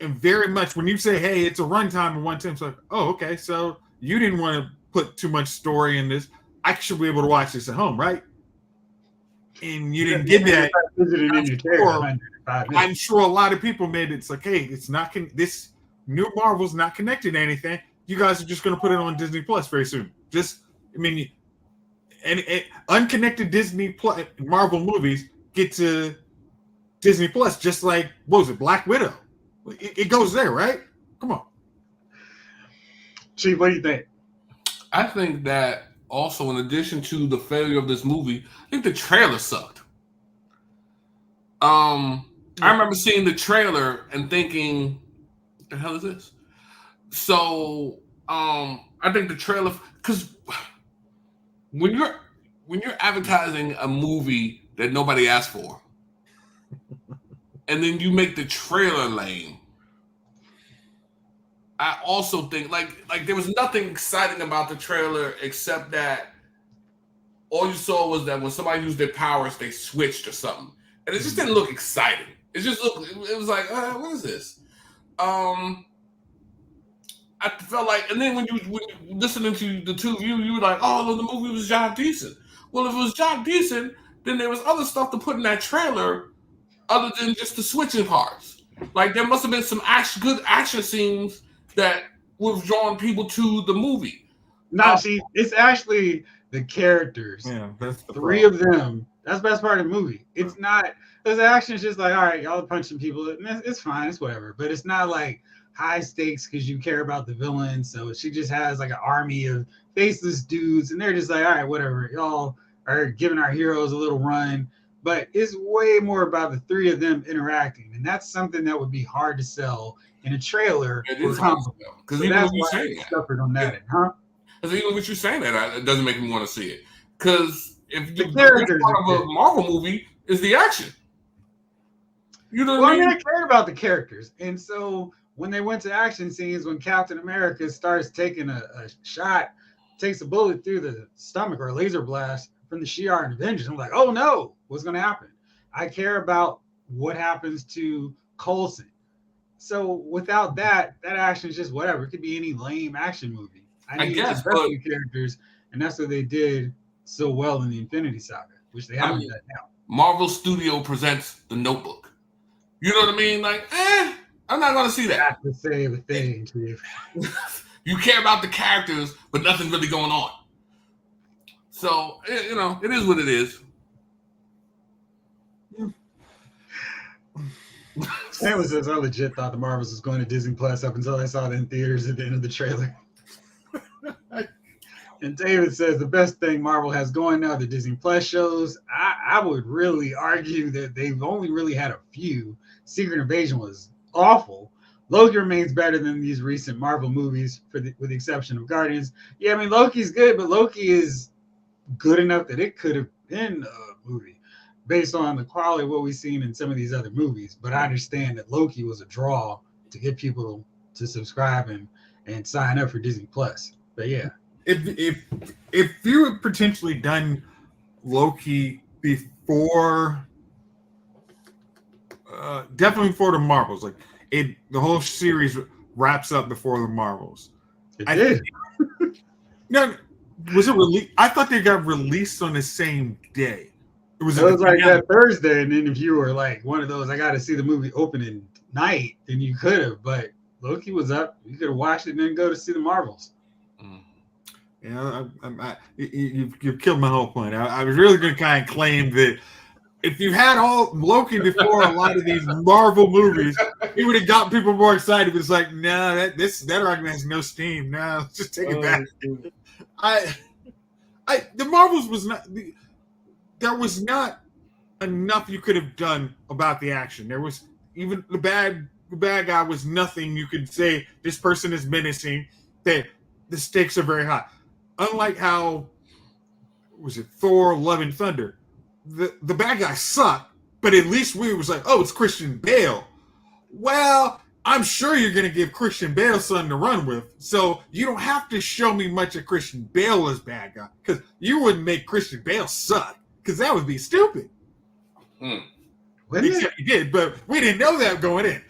And very much when you say, hey, it's a runtime of 110, it's like, oh, okay, so you didn't want to put too much story in this. I should be able to watch this at home, right? And you didn't get that. I'm sure a lot of people made it. It's like, hey, it's not this new Marvel's not connected to anything. You guys are just going to put it on Disney Plus very soon. Unconnected Disney Plus Marvel movies get to Disney Plus, just like, what was it, Black Widow? It goes there, right? Come on. Chief, what do you think? I think that also, in addition to the failure of this movie, I think the trailer sucked. I remember seeing the trailer and thinking, what the hell is this? So I think the trailer, because when you're advertising a movie that nobody asked for, and then you make the trailer lame, I also think like there was nothing exciting about the trailer except that all you saw was that when somebody used their powers, they switched or something, and it just didn't look exciting. It was like, what is this? I felt like, and then when you listening to the two of you were like, oh, the movie was job decent. Well, if it was job decent, then there was other stuff to put in that trailer other than just the switching parts. Like, there must have been some good action scenes that would have drawn people to the movie. It's actually the characters. Yeah, that's the three of them. That's the best part of the movie. It's not, because the action is just like, all right, y'all are punching people. It's fine, it's whatever. But it's not like high stakes because you care about the villain. So she just has like an army of faceless dudes, and they're just like, all right, whatever. Y'all are giving our heroes a little run. But it's way more about the three of them interacting. And that's something that would be hard to sell in a trailer. Because even that's when you why say I suffered on that end, huh? Because even with you saying that, it doesn't make me want to see it. Because if the characters part of a Marvel movie is the action. You know what I mean? I care about the characters. And so when they went to action scenes, when Captain America starts taking a shot, takes a bullet through the stomach or a laser blast from the Shi'ar and Avengers, I'm like, oh no, what's going to happen? I care about what happens to Coulson. So without that action is just whatever. It could be any lame action movie. I guess, but characters, and that's what they did so well in the Infinity Saga, which they haven't done now. Marvel Studio presents The Notebook. You know what I mean? Like, I'm not going to see that. Not to say a thing, Chief. You care about the characters, but nothing's really going on. So, you know, it is what it is. Sam says, I legit thought the Marvels was going to Disney Plus up until I saw it in theaters at the end of the trailer. And David says the best thing Marvel has going now, the Disney Plus shows. I would really argue that they've only really had a few. Secret Invasion was awful. Loki remains better than these recent Marvel movies, with the exception of Guardians. Yeah, I mean, Loki's good, but Loki is good enough that it could have been a movie based on the quality of what we've seen in some of these other movies. But I understand that Loki was a draw to get people to subscribe and sign up for Disney Plus. But yeah. If you had potentially done Loki before, definitely before the Marvels, like the whole series wraps up before the Marvels. It did. No, was it released? I thought they got released on the same day. It was like that Thursday, and then if you were like one of those, I got to see the movie opening night, then you could have. But Loki was up. You could have watched it and then go to see the Marvels. Yeah, you've killed my whole point. I was really going to kind of claim that if you had all Loki before a lot of these Marvel movies, it would have gotten people more excited. It's like, no, that argument has no steam. No, let's just take it back. The Marvels was not. There was not enough you could have done about the action. There was even the bad guy was nothing you could say. This person is menacing. That the stakes are very high. Unlike how was it Thor: Love and Thunder, the bad guy sucked, but at least we was like, oh, it's Christian Bale. Well, I'm sure you're going to give Christian Bale something to run with, so you don't have to show me much of Christian Bale as bad guy, because you wouldn't make Christian Bale suck, because that would be stupid. Except you did, but we didn't know that going in.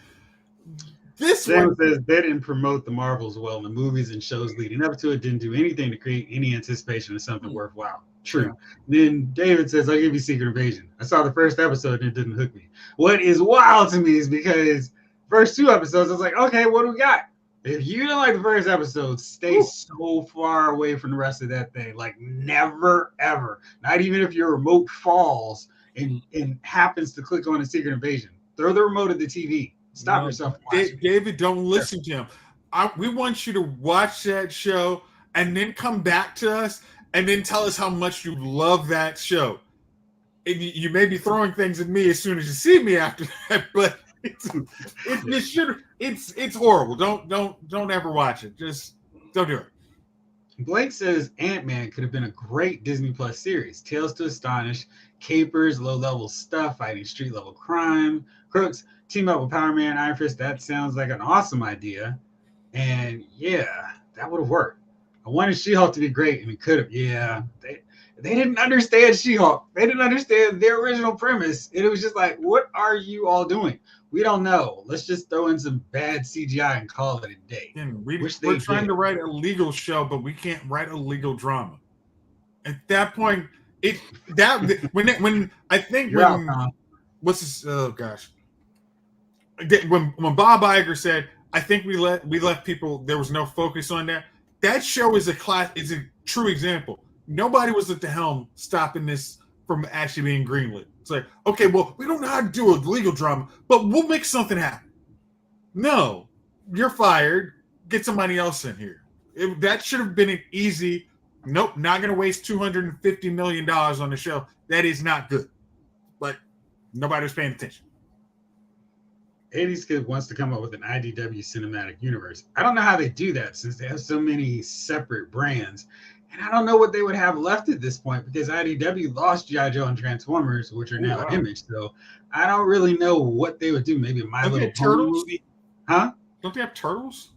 This Sam says they didn't promote the Marvels well in the movies and shows leading up to it, didn't do anything to create any anticipation of something worthwhile. True. Yeah. Then David says, I'll give you Secret Invasion. I saw the first episode and it didn't hook me. What is wild to me is because first two episodes, I was like, okay, what do we got? If you didn't like the first episode, stay so far away from the rest of that thing. Like never, ever. Not even if your remote falls and happens to click on a Secret Invasion. Throw the remote at the TV. Stop yourself. David, don't listen to him. We want you to watch that show and then come back to us and then tell us how much you love that show. And you may be throwing things at me as soon as you see me after that, but it's horrible. Don't ever watch it. Just don't do it. Blake says Ant-Man could have been a great Disney Plus series. Tales to Astonish, capers, low-level stuff, fighting street-level crime, crooks. Team up with Power Man, Iron Fist. That sounds like an awesome idea. And yeah, that would have worked. I wanted She-Hulk to be great, and it could have. Yeah, they didn't understand She-Hulk. They didn't understand their original premise. And it was just like, what are you all doing? We don't know. Let's just throw in some bad CGI and call it a day. We're trying to write a legal show, but we can't write a legal drama. At that point, when Bob Iger said, I think we left people, there was no focus on that. That show is a true example. Nobody was at the helm stopping this from actually being greenlit. It's like, okay, well, we don't know how to do a legal drama, but we'll make something happen. No, you're fired. Get somebody else in here. That should have been an easy, nope, not going to waste $250 million on the show. That is not good. But nobody was paying attention. 80s Kid wants to come up with an IDW cinematic universe. I don't know how they do that since they have so many separate brands. And I don't know what they would have left at this point because IDW lost G.I. Joe and Transformers, which are now Image. So I don't really know what they would do. Maybe a My Little Pony movie. Huh? Don't they have turtles?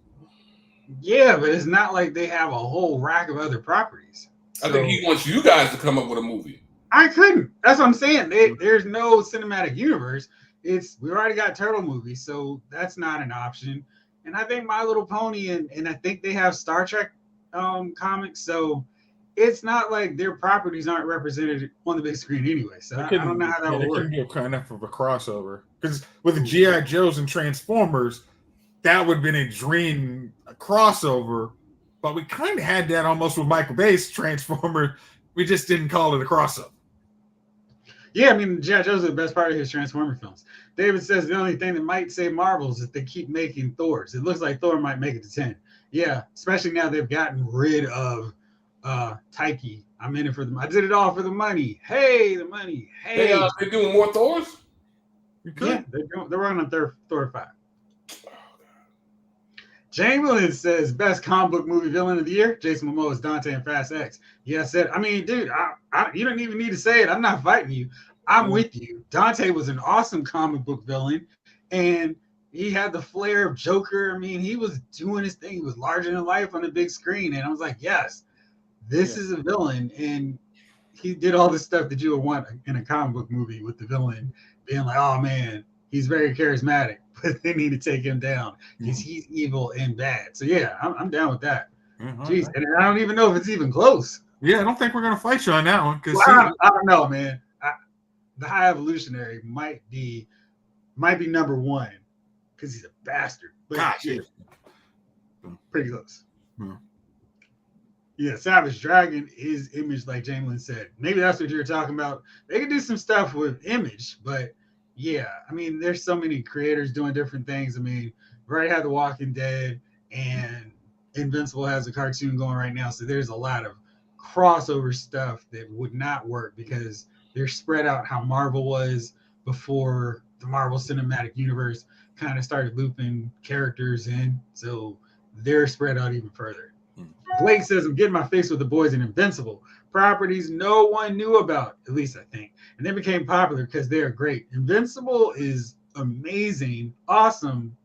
Yeah, but it's not like they have a whole rack of other properties. I think he wants you guys to come up with a movie. I couldn't. That's what I'm saying. There's no cinematic universe. We already got turtle movies, so that's not an option. And I think My Little Pony and I think they have Star Trek comics, so it's not like their properties aren't represented on the big screen anyway. So I don't know how that would work. Be kind of a crossover because with the G.I. Joes and Transformers, that would have been a dream crossover, but we kind of had that almost with Michael Bay's Transformer. We just didn't call it a crossover. Yeah, I mean, G.I. Joe's are the best part of his Transformer films. David says the only thing that might save Marvel is if they keep making Thors. It looks like Thor might make it to 10. Yeah, especially now they've gotten rid of Taiki. I'm in it for I did it all for the money. Hey, the money. Hey. They're doing more Thors? Yeah, they're running on Thor 5. Chamberlain says best comic book movie villain of the year. Jason Momoa is Dante in Fast X. Yeah, I said. I mean, dude, you don't even need to say it. I'm not fighting you. I'm with you. Dante was an awesome comic book villain, and he had the flair of Joker. I mean, he was doing his thing. He was larger than life on the big screen, and I was like, yes, this is a villain, and he did all the stuff that you would want in a comic book movie with the villain being like, oh man, he's very charismatic. But they need to take him down because he's evil and bad. So yeah, I'm down with that. Jeez, and I don't even know if it's even close. Yeah, I don't think we're gonna fight you on that one because I don't know, man. The High Evolutionary might be number one because he's a bastard. But gosh, yeah. Pretty close. Yeah, Savage Dragon is Image, like Jamelin said. Maybe that's what you're talking about. They could do some stuff with Image, but. Yeah, I mean, there's so many creators doing different things. I mean, we already had The Walking Dead, and Invincible has a cartoon going right now. So there's a lot of crossover stuff that would not work because they're spread out how Marvel was before the Marvel Cinematic Universe kind of started looping characters in. So they're spread out even further. Blake says, I'm getting my fix with The Boys and Invincible. Properties no one knew about, at least I think. And they became popular because they're great. Invincible is amazing, awesome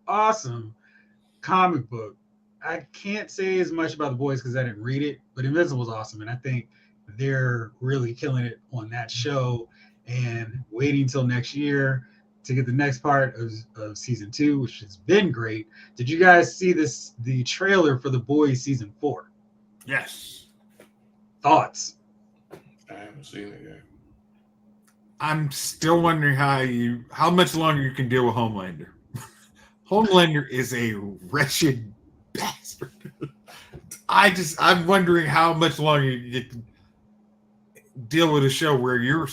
comic book. I can't say as much about The Boys because I didn't read it, but Invincible is awesome. And I think they're really killing it on that show and waiting till next year to get the next part of season 2, which has been great. Did you guys see the trailer for The Boys season 4? Yes. Thoughts? I haven't seen it yet. I'm still wondering how much longer you can deal with Homelander. Homelander is a wretched bastard. I'm wondering how much longer you can deal with a show where you're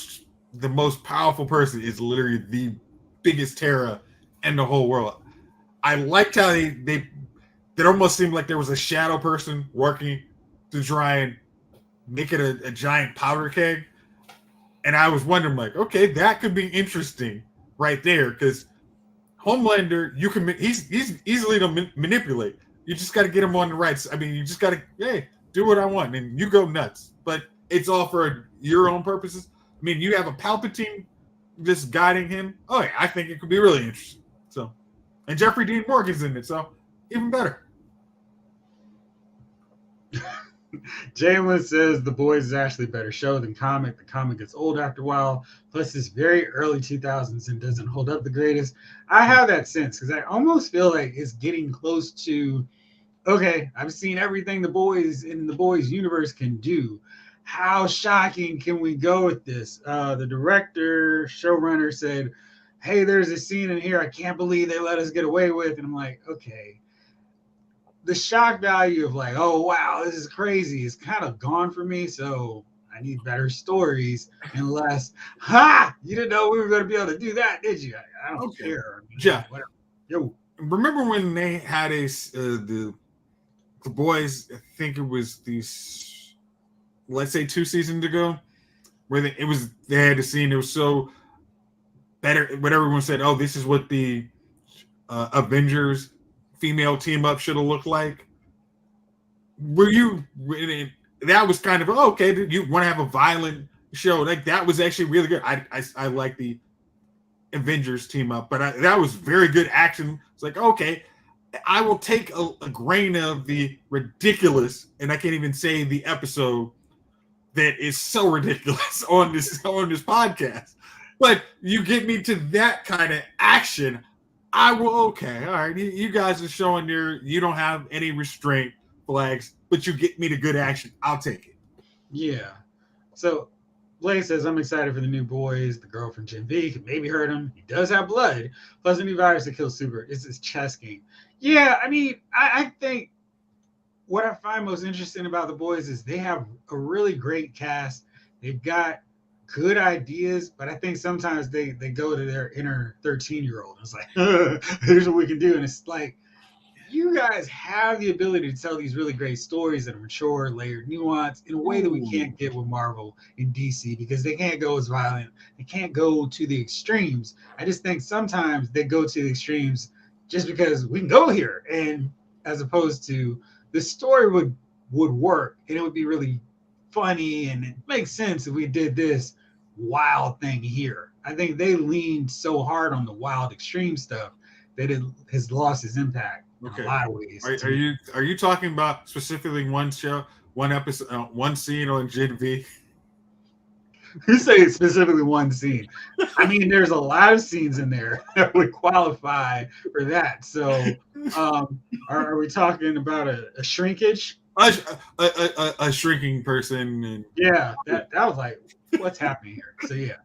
the most powerful person is literally the biggest terror in the whole world. I liked how they almost seemed like there was a shadow person working to try and make it a giant powder keg. And I was wondering, like, okay, that could be interesting right there because Homelander, he's easily to manipulate. You just got to get him on the right. I mean, you just got to, hey, do what I want, and you go nuts. But it's all for your own purposes. I mean, you have a Palpatine just guiding him. Oh yeah, I think it could be really interesting. So, and Jeffrey Dean Morgan's in it, so even better. Jalen says The Boys is actually a better show than comic. The comic gets old after a while. Plus, it's very early 2000s and doesn't hold up the greatest. I have that sense because I almost feel like it's getting close to, okay, I've seen everything The Boys in The Boys universe can do. How shocking can we go with this? The director, showrunner said, hey, there's a scene in here I can't believe they let us get away with. And I'm like, okay. The shock value of like, oh, wow, this is crazy is kind of gone for me. So I need better stories and less, you didn't know we were going to be able to do that, did you? I don't care. I mean, yeah. Whatever. Yo. Remember when they had the Boys, I think it was these, let's say 2 seasons ago, where they had a scene, it was so better, what everyone said, oh, this is what the Avengers female team up should have looked like. That was kind of okay. You want to have a violent show like that was actually really good. I like the Avengers team up, but that was very good action. It's like okay, I will take a grain of the ridiculous, and I can't even say the episode that is so ridiculous on this podcast. But you get me to that kind of action, I will. Okay, all right. You guys are showing you don't have any restraint flags, but you get me to good action. I'll take it. Yeah. So Blake says, I'm excited for the new boys. The girl from Gen V can maybe hurt him. He does have blood. Plus a new virus that kills Super. It's his chess game. Yeah, I mean, I think what I find most interesting about the boys is they have a really great cast. They've got good ideas, but I think sometimes they go to their inner 13-year-old. It's like, here's what we can do. And it's like, you guys have the ability to tell these really great stories that are mature, layered, nuanced in a way that we can't get with Marvel and DC because they can't go as violent. They can't go to the extremes. I just think sometimes they go to the extremes just because we can go here. And as opposed to the story would work and it would be really funny and it makes sense if we did this wild thing here. I think they leaned so hard on the wild extreme stuff that it has lost its impact. Okay. In a lot of ways. Are you talking about specifically one show, one episode, one scene on Gen V? You say specifically one scene. I mean, there's a lot of scenes in there that would qualify for that. So, are we talking about a shrinkage? A shrinking person. And... Yeah, that was like, what's happening here? So yeah.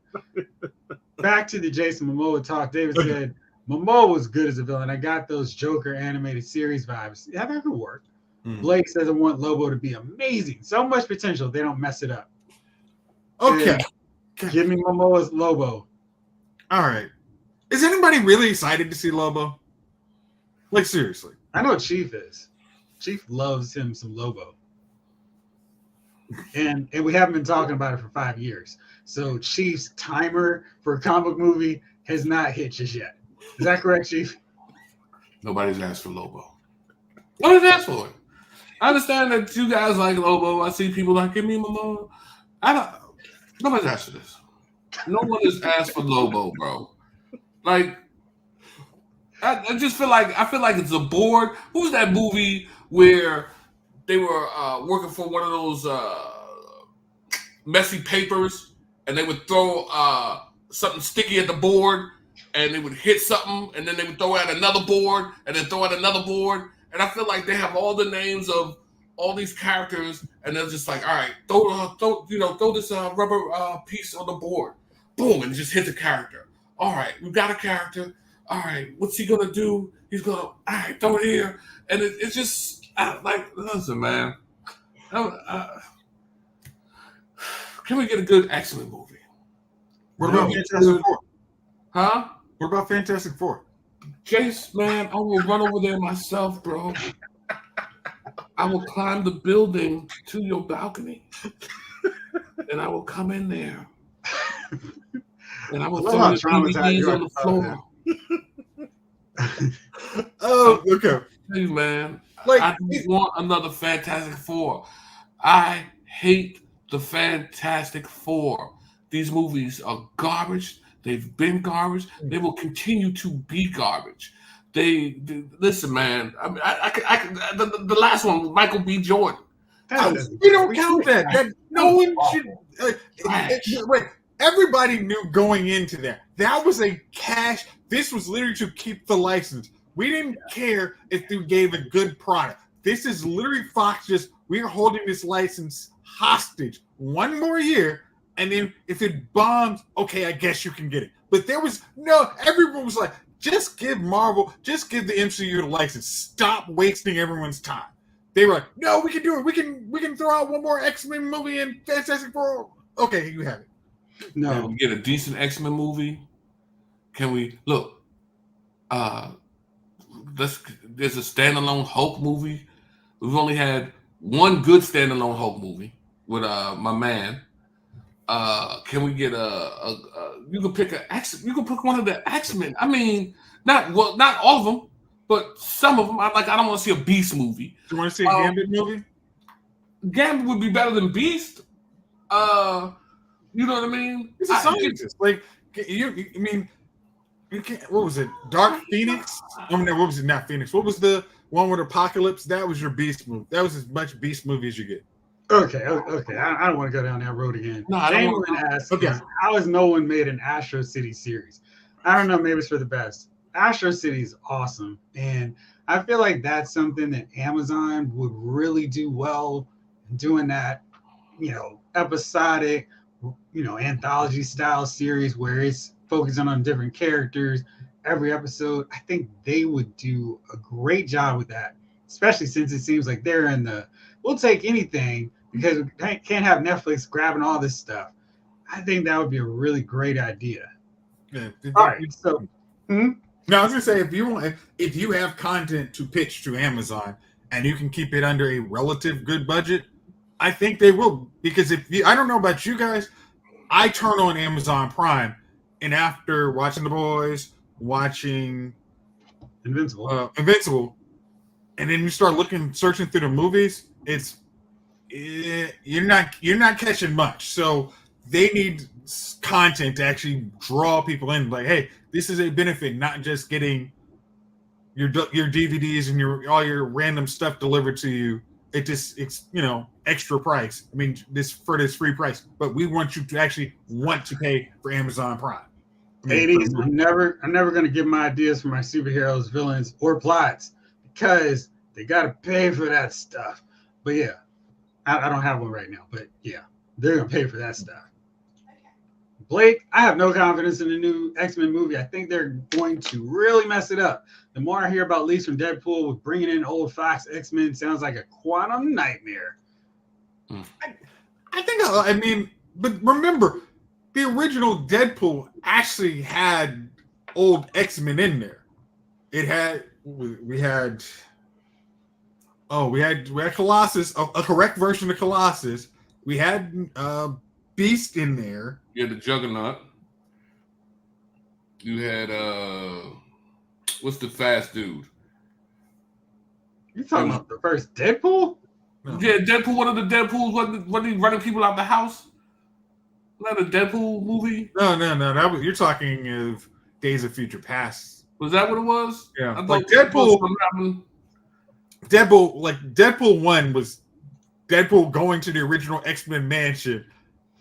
Back to the Jason Momoa talk. David said. Momoa was good as a villain. I got those Joker animated series vibes. Yeah, that could work. Blake says I want Lobo to be amazing. So much potential. They don't mess it up. Okay. Give me Momoa's Lobo. All right. Is anybody really excited to see Lobo? Like, seriously. I know Chief is. Chief loves him some Lobo. And we haven't been talking about it for 5 years. So Chief's timer for a comic book movie has not hit just yet. Is that correct, Chief? Nobody's asked for Lobo. Nobody's asked for it. I understand that you guys like Lobo. I see people like, give me Momoa. Nobody's asked for this. No one has asked for Lobo, bro. Like, I just feel like it's a board. Who's that movie where they were working for one of those messy papers and they would throw something sticky at the board and they would hit something and then they would throw at another board and then throw at another board. And I feel like they have all the names of all these characters and they're just like, all right, throw this rubber piece on the board. Boom, and just hit the character. All right, we've got a character. All right, what's he gonna do? He's gonna, all right, throw it here. And it's just like, listen, man. Can we get a good X-Men movie? What about Fantastic Four? Huh? What about Fantastic Four? Jayce, man, I will run over there myself, bro. I will climb the building to your balcony. And I will come in there. And I will throw the DVDs on the floor. Oh, okay. Hey, man. Like, I don't want another Fantastic Four. I hate the Fantastic Four. These movies are garbage. They've been garbage. They will continue to be garbage. They listen, man. I mean, the last one, Michael B. Jordan. We don't count that. No one should. Wait, everybody knew going into that. That was a cash. This was literally to keep the license. We didn't care if they gave a good product. This is literally Fox just, we're holding this license hostage one more year. And then if it bombs, okay, I guess you can get it. But there was everyone was like, just give Marvel, just give the MCU the license. Stop wasting everyone's time. They were like, no, we can do it. We can throw out one more X-Men movie and Fantastic Four. Okay, you have it. No. Can we get a decent X-Men movie? Can we look? There's a standalone Hulk movie. We've only had one good standalone Hulk movie with my man. Can we get you can pick one of the X-Men. I mean, not all of them, but some of them. I don't want to see a Beast movie. You want to see a Gambit movie? Gambit would be better than Beast. You know what I mean? He's a scientist. I mean, what was it? Dark Phoenix? I mean, what was it? Not Phoenix. What was the one with Apocalypse? That was your Beast movie. That was as much Beast movie as you get. Okay. I don't want to go down that road again. No, I don't Jamie want asks, Okay. how has no one made an Astro City series? I don't know. Maybe it's for the best. Astro City is awesome, and I feel like that's something that Amazon would really do well doing that, episodic, anthology style series where it's focusing on different characters every episode. I think they would do a great job with that, especially since it seems like they're in the we'll take anything because we can't have Netflix grabbing all this stuff. I think that would be a really great idea. Yeah. All right, so. No, I was gonna say if you have content to pitch to Amazon and you can keep it under a relative good budget, I think they will. Because I don't know about you guys, I turn on Amazon Prime, and after watching The Boys, watching Invincible, and then you start searching through the movies, you're not catching much. So they need content to actually draw people in. Like, hey, this is a benefit, not just getting your DVDs and all your random stuff delivered to you. It's extra price. I mean, this free price, but we want you to actually want to pay for Amazon Prime. I'm never going to give my ideas for my superheroes, villains, or plots because they got to pay for that stuff. But yeah, I don't have one right now. But yeah, they're going to pay for that stuff. Blake, I have no confidence in the new X-Men movie. I think they're going to really mess it up. The more I hear about leaks from Deadpool with bringing in old Fox X-Men, sounds like a quantum nightmare. But remember, the original Deadpool actually had old X-Men in there. We had Colossus, a correct version of Colossus. We had Beast in there. You had the Juggernaut. You had what's the fast dude? You talking about the first Deadpool? No. Yeah, Deadpool. One of the Deadpools. Wasn't he running people out the house? Was that a Deadpool movie? No. You're talking of Days of Future Past. Was that what it was? Yeah, I like Deadpool 1 was Deadpool going to the original X-Men mansion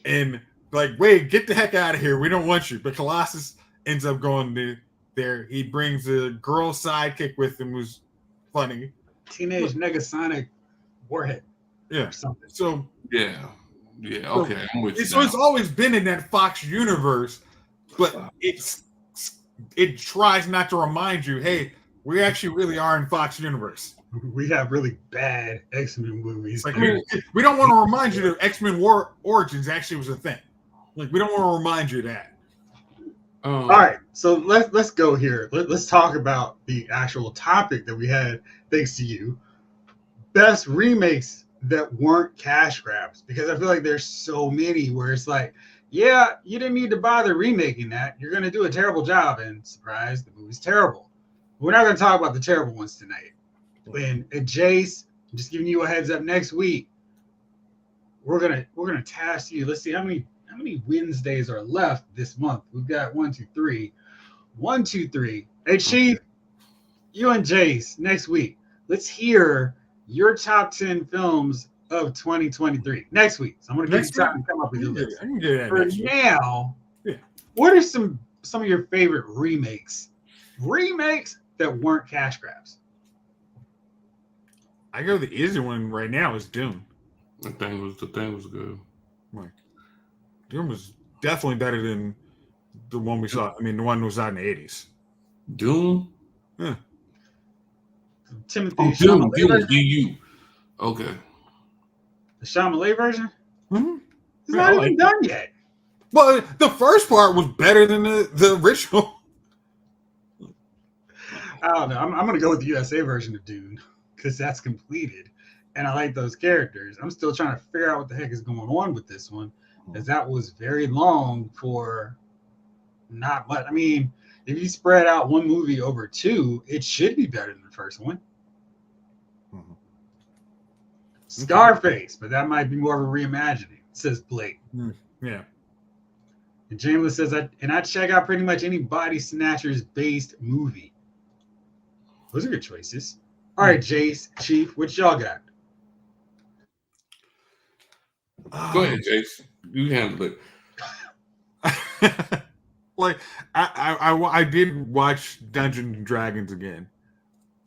and like, wait, get the heck out of here. We don't want you. But Colossus ends up going there. He brings a girl sidekick with him who's funny. Teenage Negasonic Warhead. Yeah. Something. So yeah. Okay. I'm with you. So it's always been in that Fox universe, but it tries not to remind you, hey, we actually really are in Fox universe. We have really bad X-Men movies. Like we don't want to remind you that X-Men War Origins actually was a thing. Like we don't want to remind you that. All right, so let's go here. Let's talk about the actual topic that we had. Thanks to you, best remakes that weren't cash grabs, because I feel like there's so many where it's like, yeah, you didn't need to bother remaking that. You're gonna do a terrible job, and surprise, the movie's terrible. We're not gonna talk about the terrible ones tonight. And Jayce, I'm just giving you a heads up. Next week, we're gonna task you. Let's see how many Wednesdays are left this month. We've got 1, 2, 3. Hey Chief, you and Jayce next week. Let's hear your top 10 films of 2023 next week. So I'm gonna give you time to come up with your list. I can do that For now, what are some of your favorite remakes that weren't cash grabs? I go the easy one right now is Dune. The thing was good. Right. Dune was definitely better than the one we saw. I mean, the one that was out in the 80s. Dune? Yeah. Timothy Dune, DU. Okay. The Chalamet version? Mm-hmm. It's not even done yet. Well, the first part was better than the original. I don't know. I'm going to go with the USA version of Dune because that's completed. And I like those characters. I'm still trying to figure out what the heck is going on with this one, as that was very long for not much. I mean, if you spread out one movie over two, it should be better than the first one. Mm-hmm. Scarface, but that might be more of a reimagining, says Blake. Yeah. And Jamla says, I check out pretty much any Body Snatchers based movie. Those are good choices. All right, Jayce, Chief, what y'all got? Go ahead, Jayce. You handle it. Like I did watch Dungeons and Dragons again,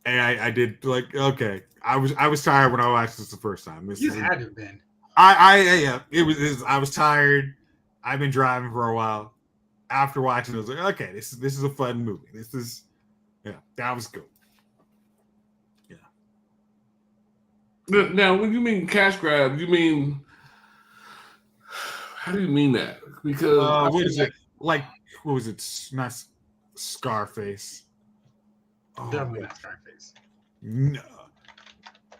and I did like okay. I was tired when I watched this the first time. You had to have been. Yeah. It was I was tired. I've been driving for a while. After watching it, I was like, okay, this is a fun movie. That was good. Yeah. Now, when you mean cash grab, you mean how do you mean that? Because what is it? Like what was it? Not Scarface. Definitely not Scarface. No.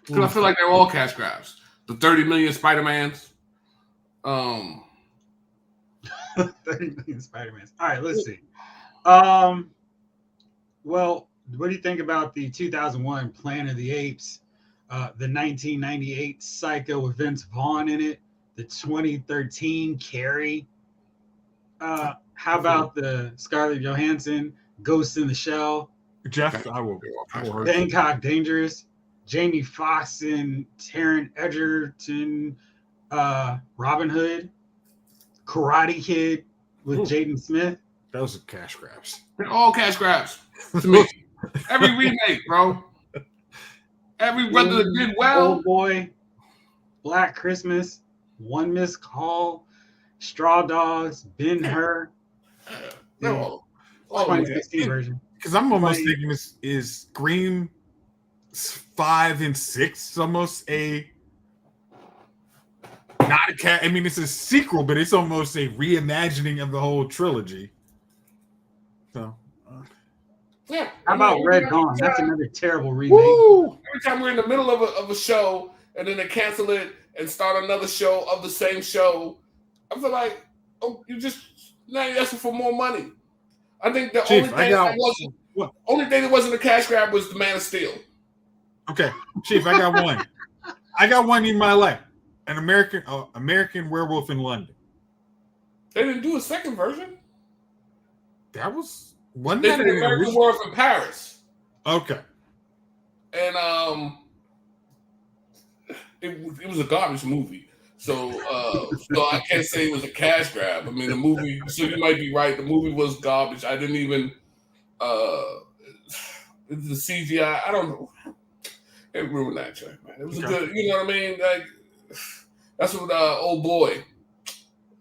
Because I feel like they're all cash grabs. The 30 million Spider-Mans. 30 million Spider-Mans. All right, let's see. Well, what do you think about the 2001 Planet of the Apes, the 1998 Psycho with Vince Vaughn in it, the 2013 Carrie? How about the Scarlett Johansson Ghost in the Shell? Jeff, I will. Bangkok Dangerous, Jamie Foxx and Taron Egerton, Robin Hood, Karate Kid with Jaden Smith. Those are cash grabs. They're all cash grabs to me. Every remake, bro. Every whether it did well. Old Boy, Black Christmas, One Missed Call, Straw Dogs, Ben-Hur. No. 2016 version. Because I'm almost thinking this is Scream 5 and 6. It's almost a not a cat. I mean, it's a sequel, but it's almost a reimagining of the whole trilogy. So, yeah. How about Red Dawn? That's another terrible remake. Woo! Every time we're in the middle of a show and then they cancel it and start another show of the same show, I feel like now you're asking for more money. I think the only thing that wasn't a cash grab was the Man of Steel. Okay, Chief, I got one. I got one in my life. An American Werewolf in London. They didn't do a second version. That was they did American Werewolf in Paris. Okay. And it was a garbage movie. So I can't say it was a cash grab. I mean, the movie. So you might be right. The movie was garbage. I didn't even. The CGI. I don't know. It ruined that track, man. It was a good. You know what I mean? Like that's what Old Boy.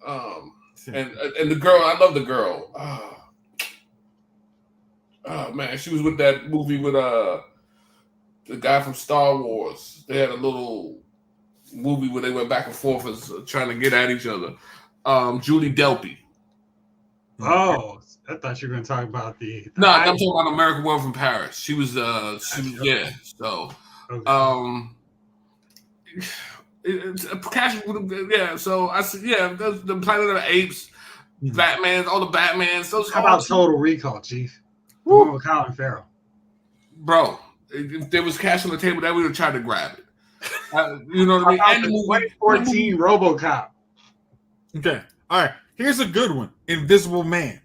And the girl. I love the girl. Oh man, she was with that movie with the guy from Star Wars. They had a little movie where they went back and forth as trying to get at each other. Julie Delpy. Oh, I thought you were going to talk about the. No, I'm talking about American Werewolf in Paris. She was yeah. So, it's a cash. Yeah. So I said, yeah, the Planet of the Apes, Batman, all the Batmans. Those. How about Total Recall, Chief? The one with Colin Farrell. Bro, if there was cash on the table, that we would have tried to grab it. You know what I mean? And the 2014 RoboCop. Okay. All right. Here's a good one. Invisible Man.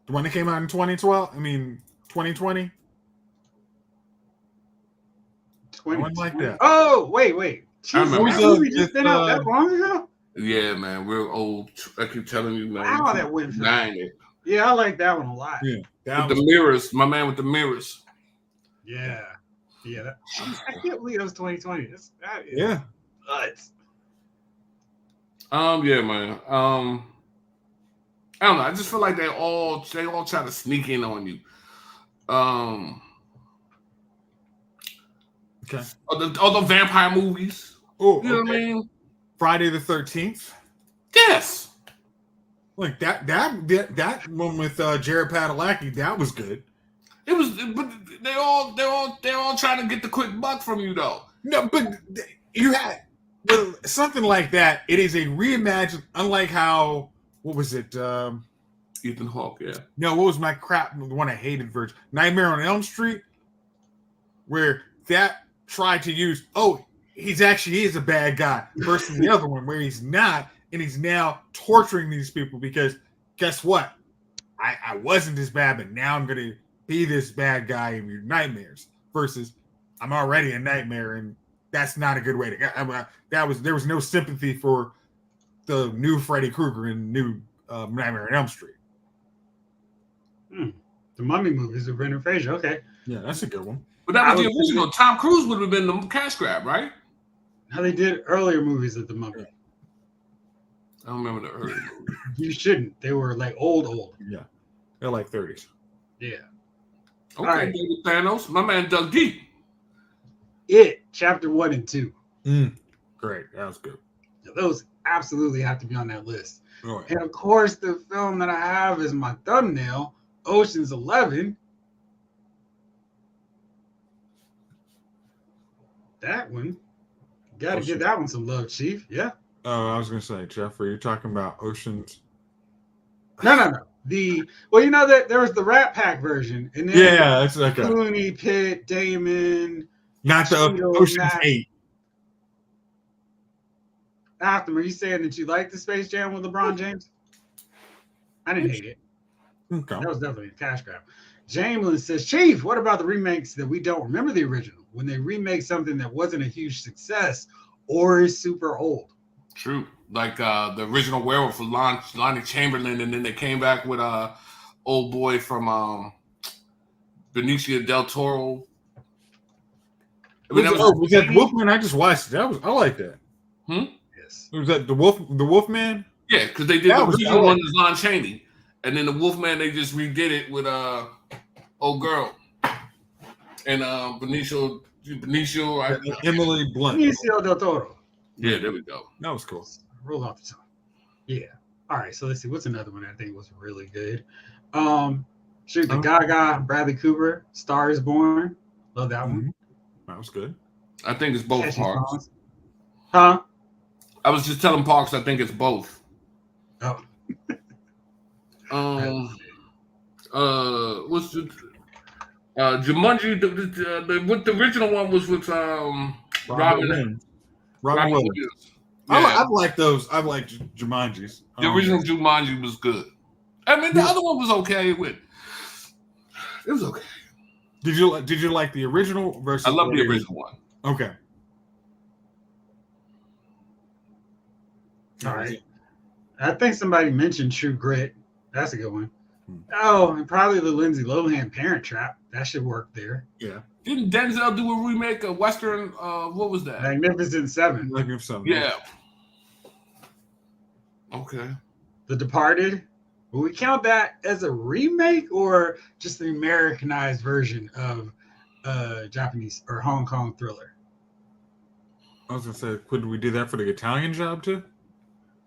The one that came out in 2012? I mean, 2020? One like that. Oh, wait. Jeez, that movie just been out that long ago? Yeah, man. We're old. I keep telling you, man. Wow, that went for 90. Yeah, I like that one a lot. Yeah. With the mirrors. My man with the mirrors. Yeah. Yeah. I can't believe that was 2020. Yeah. Nuts. Yeah, man. I don't know. I just feel like they all try to sneak in on you. Okay. All the vampire movies. Oh, you know what I mean? Friday the 13th. Yes. Like that one with Jared Padalecki, that was good. It was, but they're all trying to get the quick buck from you, though. No, but you had something like that. It is a reimagined, unlike how what was it? Ethan Hawke, yeah. No, what was my crap? The one I hated version, Nightmare on Elm Street, where that tried to use. Oh, he is a bad guy. Versus the other one where he's not, and he's now torturing these people because guess what? I wasn't this bad, but now I'm gonna be this bad guy in your nightmares. Versus, I'm already a nightmare, and that's not a good way to go. There was no sympathy for the new Freddy Krueger and new Nightmare on Elm Street. The Mummy movies with Brendan Fraser. Okay, yeah, that's a good one. But that was the original. Tom Cruise would have been the cash grab, right? Now they did earlier movies of the Mummy. I don't remember the earlier movies. You shouldn't. They were like old. Yeah, they're like 30s. Yeah. Okay, right. David Thanos, my man dug deep. It Chapter 1 and 2. Great, that was good. Those absolutely have to be on that list. Right. And of course, the film that I have as my thumbnail, Ocean's 11. That one, got to give that one some love, Chief. Yeah. Oh, I was gonna say, Jeff, are you talking about Ocean's? No. Well, you know that there was the Rat Pack version, and then that's okay. Clooney, Pitt, Damon, not the Ocean's 8. After, are you saying that you like the Space Jam with LeBron James? I didn't hate it. Okay. That was definitely a cash grab. Jamelin says, Chief, what about the remakes that we don't remember the original? When they remake something that wasn't a huge success or is super old. True. Like the original Werewolf with Lonnie Chamberlain, and then they came back with old boy from Benicio del Toro. Was that Wolfman? I just watched it. I like that. Yes. Was that the Wolfman? Yeah, because they did the original one with Lon Chaney, and then the Wolfman they just redid it with old girl and Benicio Emily Blunt. Benicio del Toro. Yeah, there we go. That was cool. Roll off the tongue. Yeah. All right. So let's see. What's another one I think was really good? The Gaga, Bradley Cooper, Star is Born. Love that one. That was good. I think it's both Parks. Huh? I was just telling Parks I think it's both. Oh. What's the Jumanji? The original one was with Robin Williams. Yeah. I like those. I like Jumanjis. The original Jumanji was good. I mean, the other one was okay. It was okay. Did you like the original versus? I love the original one. Okay. All right. I think somebody mentioned True Grit. That's a good one. Oh, and probably the Lindsay Lohan Parent Trap. That should work there. Yeah. Didn't Denzel do a remake of Western? What was that? Magnificent Seven. Yeah. Okay. The Departed. Will we count that as a remake or just the Americanized version of Japanese or Hong Kong thriller? I was gonna say, could we do that for the Italian Job too?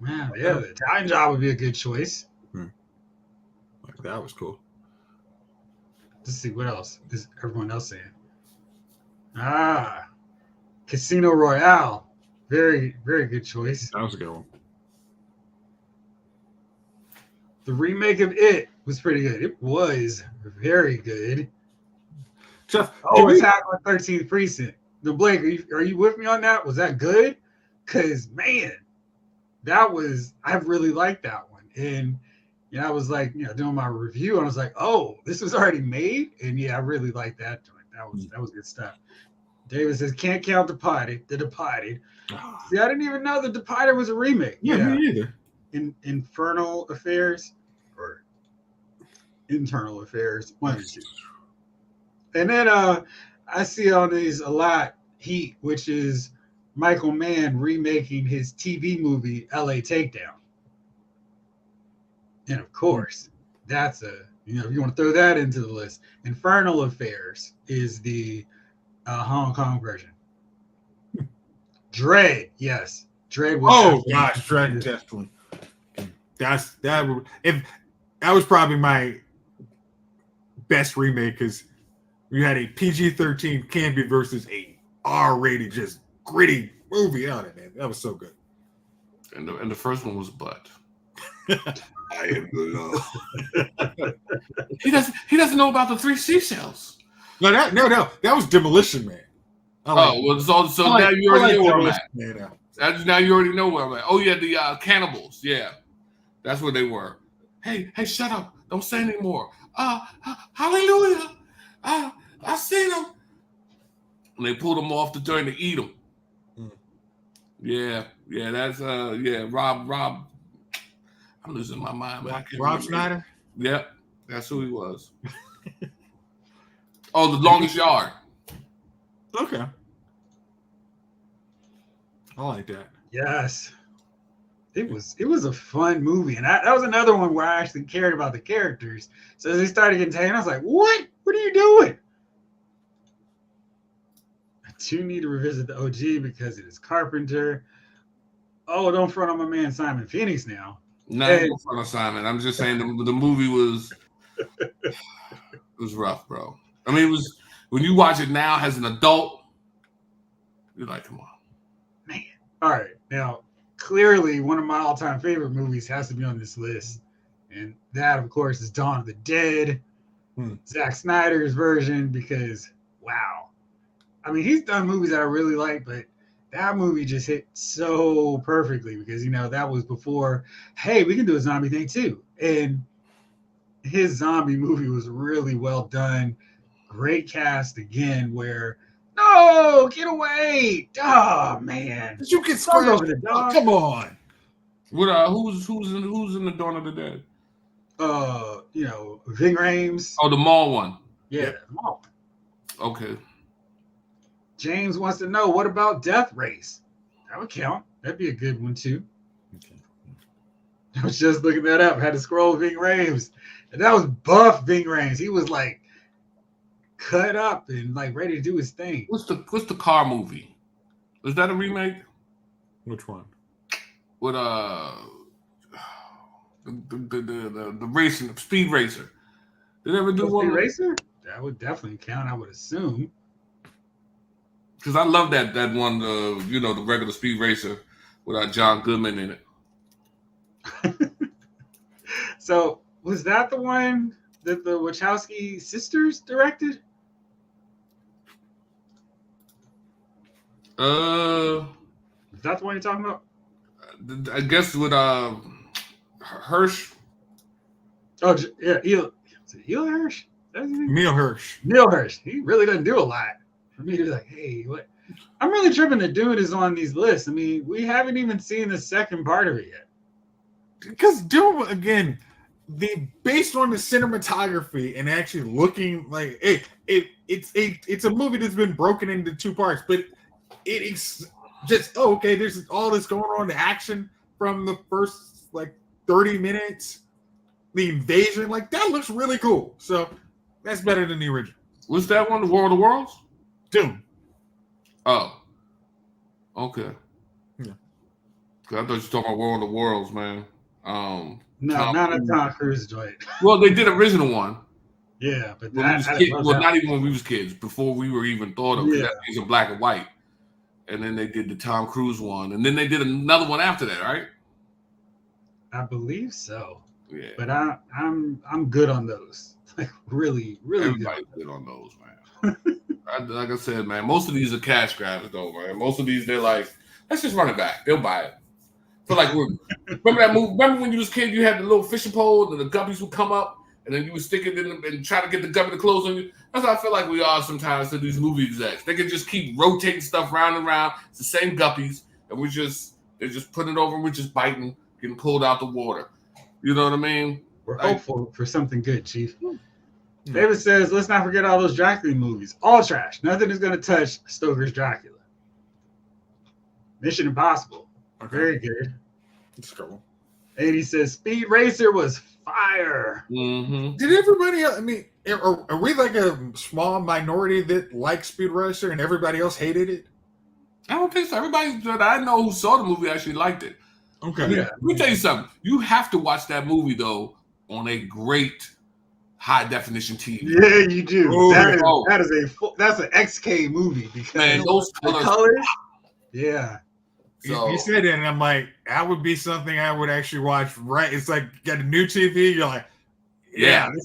Man, yeah, the Italian Job would be a good choice. Like that was cool. Let's see what else is everyone else saying. Casino Royale, very very good choice. That was a good one. The remake of It was pretty good. It was very good. Jeff, it's happening with 13th Precinct. The Blake, are you with me on that? Was that good? Because man, I really liked that one. And I was like, doing my review, and I was like, oh, this was already made. And I really liked that joint. That was good stuff. David says, can't count The Departed. See, I didn't even know The Departed was a remake. Yeah, me either. Infernal Affairs or Internal Affairs, one or two. And then I see on these a lot Heat, which is Michael Mann remaking his TV movie LA Takedown. And of course, that's if you want to throw that into the list. Infernal Affairs is the Hong Kong version. Dread, yes. Dread was Dread definitely. That was probably my best remake because we had a PG-13 campy versus a R-rated, just gritty movie on it, man. That was so good. And the first one was Butt. I am the law. He doesn't know about the 3 seashells. No, that was Demolition Man. So now you already know where I'm at. Now you already know where I'm at. Oh yeah, the cannibals. Yeah, that's what they were. Hey, shut up! Don't say anymore. Hallelujah! I seen them. And they pulled them off the joint to eat them. Yeah, that's Rob. I'm losing my mind, man. Rob Schneider? Yep, that's who he was. Oh, The Longest Yard. Okay. I like that. Yes. It was a fun movie. And that was another one where I actually cared about the characters. So as they started getting taken, I was like, what? What are you doing? I do need to revisit the OG because it is Carpenter. Oh, don't front on my man Simon Phoenix now. No, in front of Simon. I'm just saying the movie was rough, bro. I mean, it was when you watch it now as an adult, you're like, come on. Man. All right. Now, clearly one of my all-time favorite movies has to be on this list. And that, of course, is Dawn of the Dead. Zack Snyder's version, because wow. I mean, he's done movies that I really like, but that movie just hit so perfectly because, that was before, hey, we can do a zombie thing too. And his zombie movie was really well done. Great cast again where, no, get away. Oh, man. Did you get scratched over the dog? Come on. What, who's in the Dawn of the Dead? Ving Rhames. Oh, the mall one. Yeah, the mall. Okay. James wants to know, what about Death Race? That would count. That'd be a good one, too. Okay. I was just looking that up. I had to scroll Ving Rhames. And that was buff Ving Rhames. He was, like, cut up and, like, ready to do his thing. What's the car movie? Is that a remake? Which one? With, the racing, the Speed Racer. Did they ever do one? Speed Racer? That would definitely count, I would assume. Because I love that one, the regular Speed Racer with John Goodman in it. So, was that the one that the Wachowski sisters directed? Is that the one you're talking about? I guess with Hirsch. Oh, yeah. Is it Neil Hirsch? Neil Hirsch. Neil Hirsch. He really doesn't do a lot. For me to be like, hey, what? I'm really tripping that Dune is on these lists. I mean, we haven't even seen the second part of it yet. Because Dune, again, based on the cinematography and actually looking like it's a movie that's been broken into two parts, but it's just there's all this going on, the action from the first 30 minutes, the invasion, that looks really cool. So that's better than the original. Was that one, The War of the Worlds? Dune. Oh. Okay. Yeah. I thought you were talking about War of the Worlds, man. No, not a Tom Cruise joint. Well, they did original one. Yeah, but not even when we was kids, before we were even thought of it. That was in black and white. And then they did the Tom Cruise one. And then they did another one after that, right? I believe so. Yeah. But I'm good on those. Really, really Everybody's good on those, man. Like I said, man, most of these are cash grabs, though, man. Most of these, they're like, let's just run it back. They'll buy it. So, remember that movie? Remember when you was a kid, you had the little fishing pole and the guppies would come up and then you would stick it in them and try to get the guppy to close on you? That's how I feel like we are sometimes to these movie execs. They can just keep rotating stuff round and round. It's the same guppies, and they're just putting it over and we're just biting, getting pulled out the water. You know what I mean? We're hopeful for something good, Chief. David says, let's not forget all those Dracula movies. All trash. Nothing is going to touch Stoker's Dracula. Mission Impossible. Okay. Very good. Let's go. And he says, Speed Racer was fire. Mm-hmm. Did everybody else, are we like a small minority that likes Speed Racer and everybody else hated it? I don't think so. Everybody that I know who saw the movie actually liked it. Okay. Let me tell you something. You have to watch that movie, though, on a great high definition TV. Yeah, you do. That's an XK movie because those colors. Yeah. So, you said it, and I'm like, that would be something I would actually watch. Right? It's like got a new TV. You're like,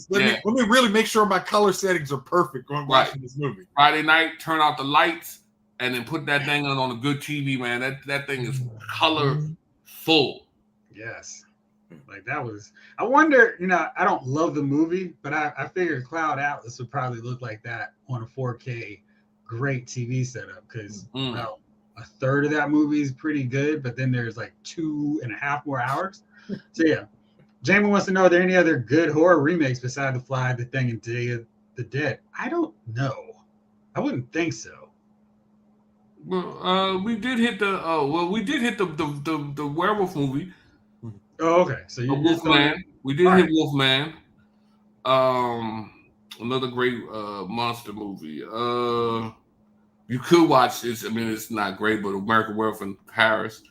let me really make sure my color settings are perfect when watching this movie. Friday night, turn out the lights, and then put that thing on a good TV, man. That thing is colorful. Yes. Like that was, I wonder, I don't love the movie, but I figured Cloud Atlas would probably look like that on a 4K great TV setup because about a third of that movie is pretty good, but then there's like 2.5 more hours. So yeah, Jamie wants to know, are there any other good horror remakes besides The Fly, The Thing, and Day of the Dead? I don't know. I wouldn't think so. Well, we did hit the werewolf movie. Oh, okay. So you Wolfman. We did hit Wolfman. Another great monster movie. You could watch this. I mean, it's not great, but American Werewolf in Paris.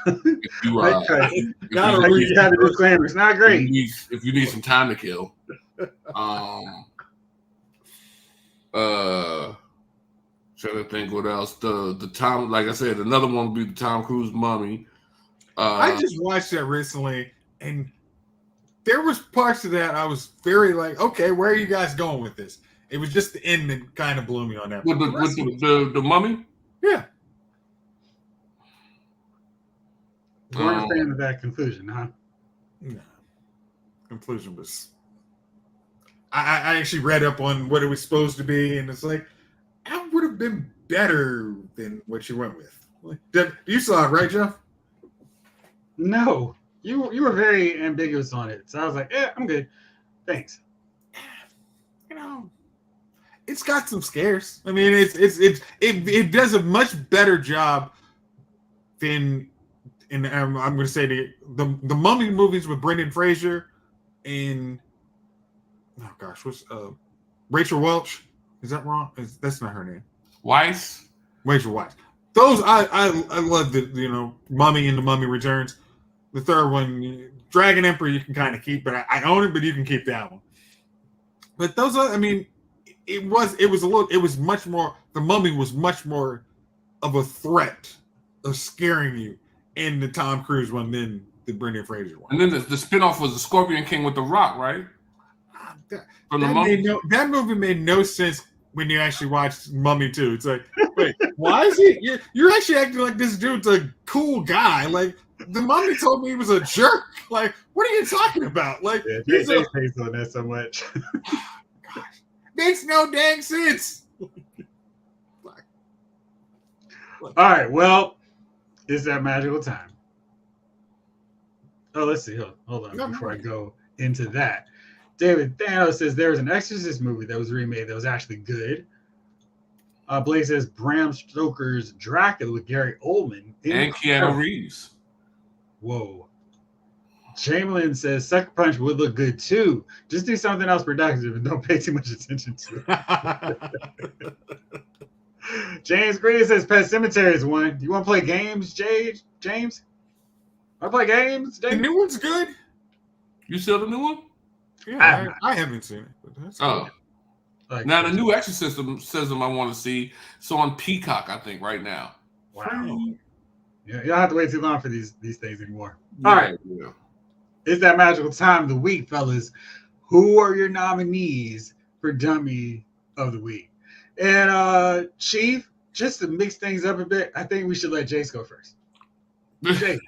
If you have the disclaimer, it's not great. If you need some time to kill. Trying to think what else. The Tom, like I said, another one would be the Tom Cruise Mummy. I just watched that recently, and there was parts of that I was very like, okay, where are you guys going with this? It was just the end that kind of blew me on that. With the Mummy? Yeah. You weren't a fan of that conclusion, huh? No. Conclusion was... I actually read up on what it was supposed to be, and it's like, that would have been better than what you went with. You saw it, right, Jeff? No. You were very ambiguous on it. So I was like, I'm good. Thanks. It's got some scares. I mean, it does a much better job than, and I'm going to say the Mummy movies with Brendan Fraser and what's Rachel Welch? Is that wrong? That's not her name. Weiss. Rachel Weisz. Those I love the Mummy and the Mummy Returns. The third one, Dragon Emperor, you can kind of keep, but I own it, but you can keep that one. But those are, I mean, it was much more. The Mummy was much more of a threat of scaring you in the Tom Cruise one than the Brendan Fraser one. And then the spinoff was the Scorpion King with The Rock, right? That movie made no sense when you actually watch Mummy 2. It's like, wait, why is he? You're actually acting like this dude's a cool guy. Like, the Mummy told me he was a jerk. Like, what are you talking about? Like, he's based on that so much. Gosh, makes no dang sense. All right, well, it's that magical time. Oh, let's see. Hold on before I go into that. David Thanos says there was an Exorcist movie that was remade that was actually good. Blake says Bram Stoker's Dracula with Gary Oldman and Keanu Reeves. Whoa. Chamberlain says Sucker Punch would look good too. Just do something else productive and don't pay too much attention to it. James Green says Pet Cemetery is one. You want to play games, James? Want to play games? The new one's good. You saw the new one? Yeah, I haven't seen it. But that's good. Like, now the new Exorcism I want to see. It's on Peacock, I think, right now. Wow. Yeah, you don't have to wait too long for these things anymore. All right. Yeah. It's that magical time of the week, fellas. Who are your nominees for Dummy of the Week? And Chief, just to mix things up a bit, I think we should let Jayce go first. Jayce.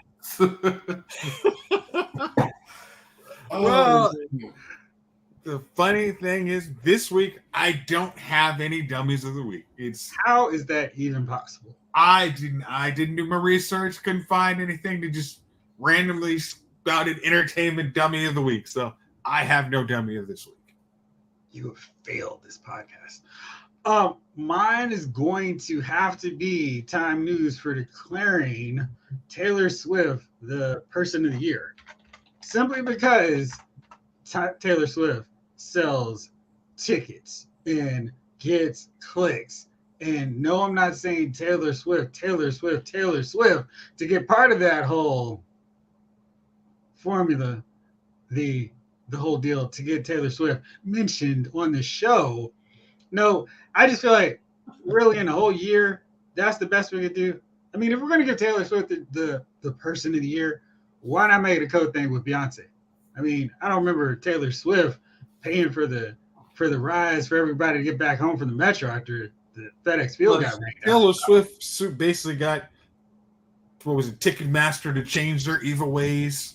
Well, the funny thing is, this week I don't have any dummies of the week. How is that even possible? I didn't do my research, couldn't find anything to just randomly spouted entertainment dummy of the week. So I have no dummy of this week. You have failed this podcast. Mine is going to have to be Time News for declaring Taylor Swift the person of the year. Simply because Taylor Swift sells tickets and gets clicks. And no, I'm not saying Taylor Swift to get part of that whole formula, the whole deal to get Taylor Swift mentioned on the show. No, I just feel like really in a whole year, that's the best we could do. I mean, if we're going to give Taylor Swift the person of the year, why not make it a co-thing with Beyonce? I mean, I don't remember Taylor Swift paying for the rides for everybody to get back home from the metro after the FedEx Field got rained out. Taylor Swift basically got, what was it, Ticketmaster to change their evil ways.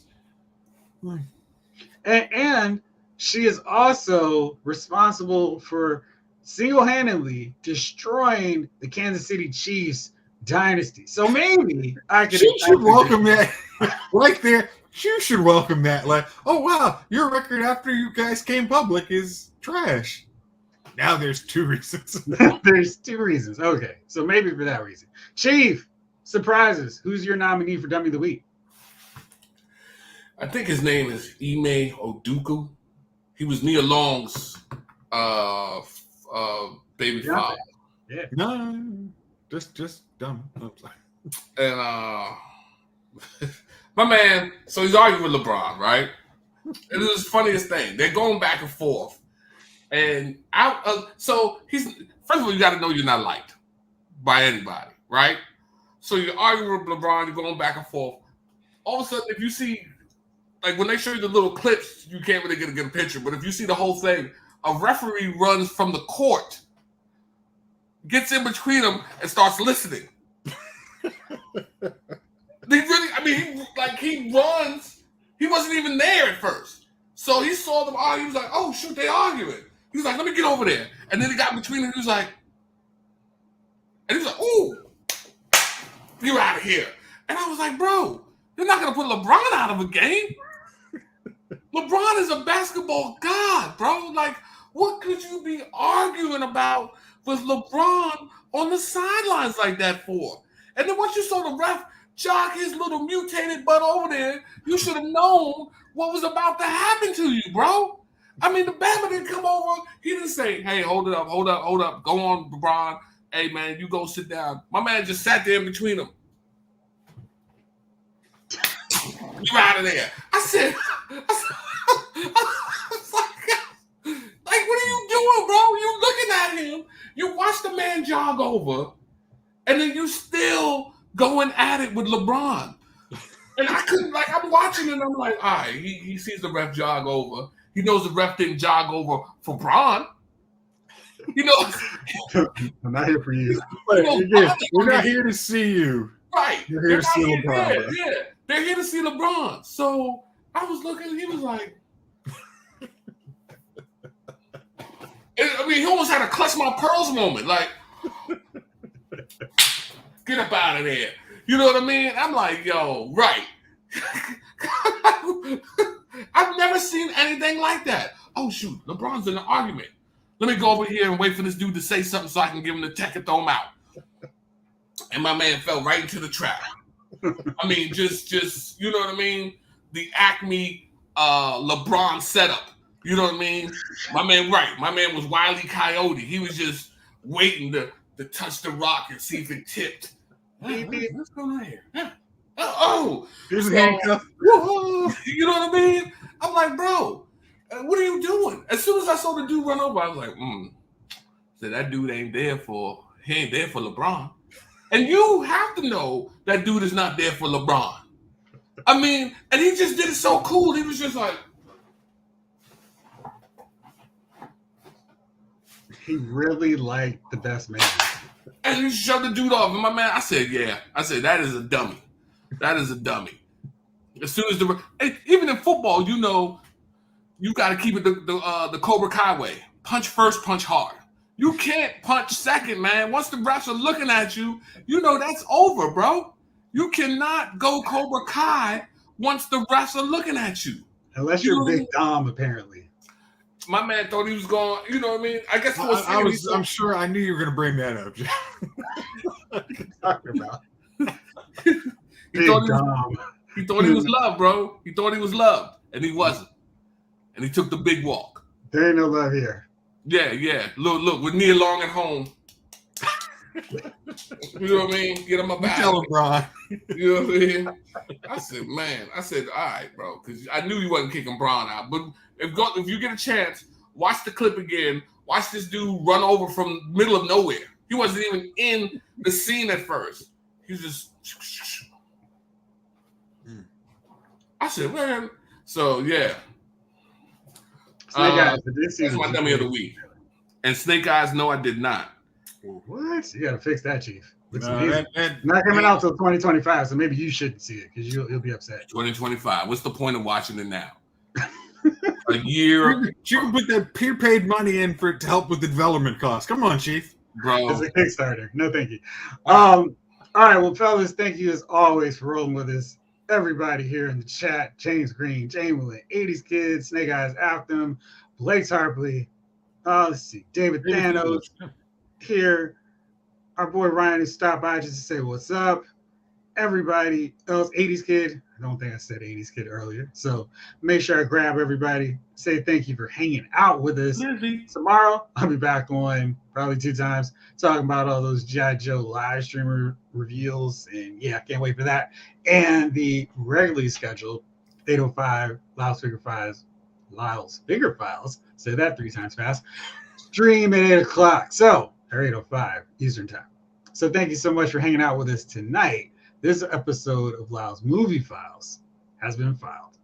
And she is also responsible for single-handedly destroying the Kansas City Chiefs dynasty. So maybe I could. She should welcome that right there. You should welcome that. Like, oh wow, your record after you guys came public is trash. Now there's 2 reasons. There's 2 reasons. Okay, so maybe for that reason. Chief, surprises. Who's your nominee for Dummy of the Week? I think his name is Ime Oduku. He was Nia Long's baby father. Yeah. No, just dumb. And my man, so he's arguing with LeBron, right? It was the funniest thing. They're going back and forth. And so he's, first of all, you got to know you're not liked by anybody, right? So you're arguing with LeBron, you're going back and forth. All of a sudden, if you see, like when they show you the little clips, you can't really get a picture. But if you see the whole thing, a referee runs from the court, gets in between them, and starts listening. He runs. He wasn't even there at first. So he saw them argue. He was like, oh, shoot, they arguing. He was like, let me get over there. And then he got between them. He was like, ooh, you're out of here. And I was like, bro, you're not going to put LeBron out of a game. LeBron is a basketball god, bro. Like, what could you be arguing about with LeBron on the sidelines like that for? And then once you saw the ref jog his little mutated butt over there, you should have known what was about to happen to you, bro. I mean, the Bama didn't come over. He didn't say, hey, hold it up. Go on, LeBron. Hey, man, you go sit down. My man just sat there in between them. You're out of there. I said, like, what are you doing, bro? You looking at him. You watch the man jog over, and then you still going at it with LeBron. And I couldn't, like, I'm watching and I'm like, all right, he sees the ref jog over. He knows the ref didn't jog over for Bron. You know, I'm not here for you. We're not here to see you. Right. You're here to see LeBron. Yeah, they're here to see LeBron. So I was looking, he was like, I mean, he almost had a clutch my pearls moment. Like, get up out of there. You know what I mean? I'm like, yo, right. I've never seen anything like that. Oh, shoot, LeBron's in an argument. Let me go over here and wait for this dude to say something so I can give him the tech and throw him out. And my man fell right into the trap. I mean, just you know what I mean? The Acme LeBron setup. You know what I mean? My man was Wile E. Coyote. He was just waiting to touch the rock and see if it tipped. What's going on here? Here's a handcuff. You know what I mean? I'm like, bro, what are you doing? As soon as I saw the dude run over, I was like, so that dude ain't there for LeBron. And you have to know that dude is not there for LeBron. I mean, and he just did it so cool. He was just like, he really liked the best man. And he shoved the dude off. And my man, I said, that is a dummy. That is a dummy. As soon as even in football, you know, you got to keep it the Cobra Kai way. Punch first, punch hard. You can't punch second, man. Once the refs are looking at you, you know that's over, bro. You cannot go Cobra Kai once the refs are looking at you. Unless you're Big Dom, apparently. My man thought he was going, you know what I mean? I guess I'm sure I knew you were going to bring that up. What are you talking about? He thought he was loved, bro. He thought he was loved, and he wasn't. And he took the big walk. There ain't no love here. Yeah. Look, with Nia Long at home. You know what I mean? Get him up out. Tell him, Bron. You know what I mean? I said, all right, bro, because I knew you wasn't kicking Bron out. But if you get a chance, watch the clip again. Watch this dude run over from the middle of nowhere. He wasn't even in the scene at first. He was just. I said, man. So yeah. Snake Eyes, that's my dummy of the week. And Snake Eyes, no, I did not. What? You got to fix that, Chief. Looks No, amazing. that- Not coming out till 2025, so maybe you shouldn't see it because you'll be upset. 2025. What's the point of watching it now? A year. You can put that peer-paid money in to help with the development costs. Come on, Chief. Bro. It's a Kickstarter. No, thank you. All right, well, fellas, thank you as always for rolling with us. Everybody here in the chat, James Green, Jamie 80s Kids, Snake Eyes After Blake Harpley, let's see, David Thanos here. Our boy Ryan has stopped by just to say what's up. Everybody else, 80s Kid. I don't think I said 80s Kid earlier. So make sure I grab everybody. Say thank you for hanging out with us. Tomorrow, I'll be back on probably 2 times talking about all those G.I. Joe live streamer reveals. And yeah, I can't wait for that. And the regularly scheduled 805 Lyle's Figure Files. Say that 3 times fast. Stream at 8 o'clock. So, or 8:05 Eastern Time. So thank you so much for hanging out with us tonight. This episode of Lyle's Movie Files has been filed.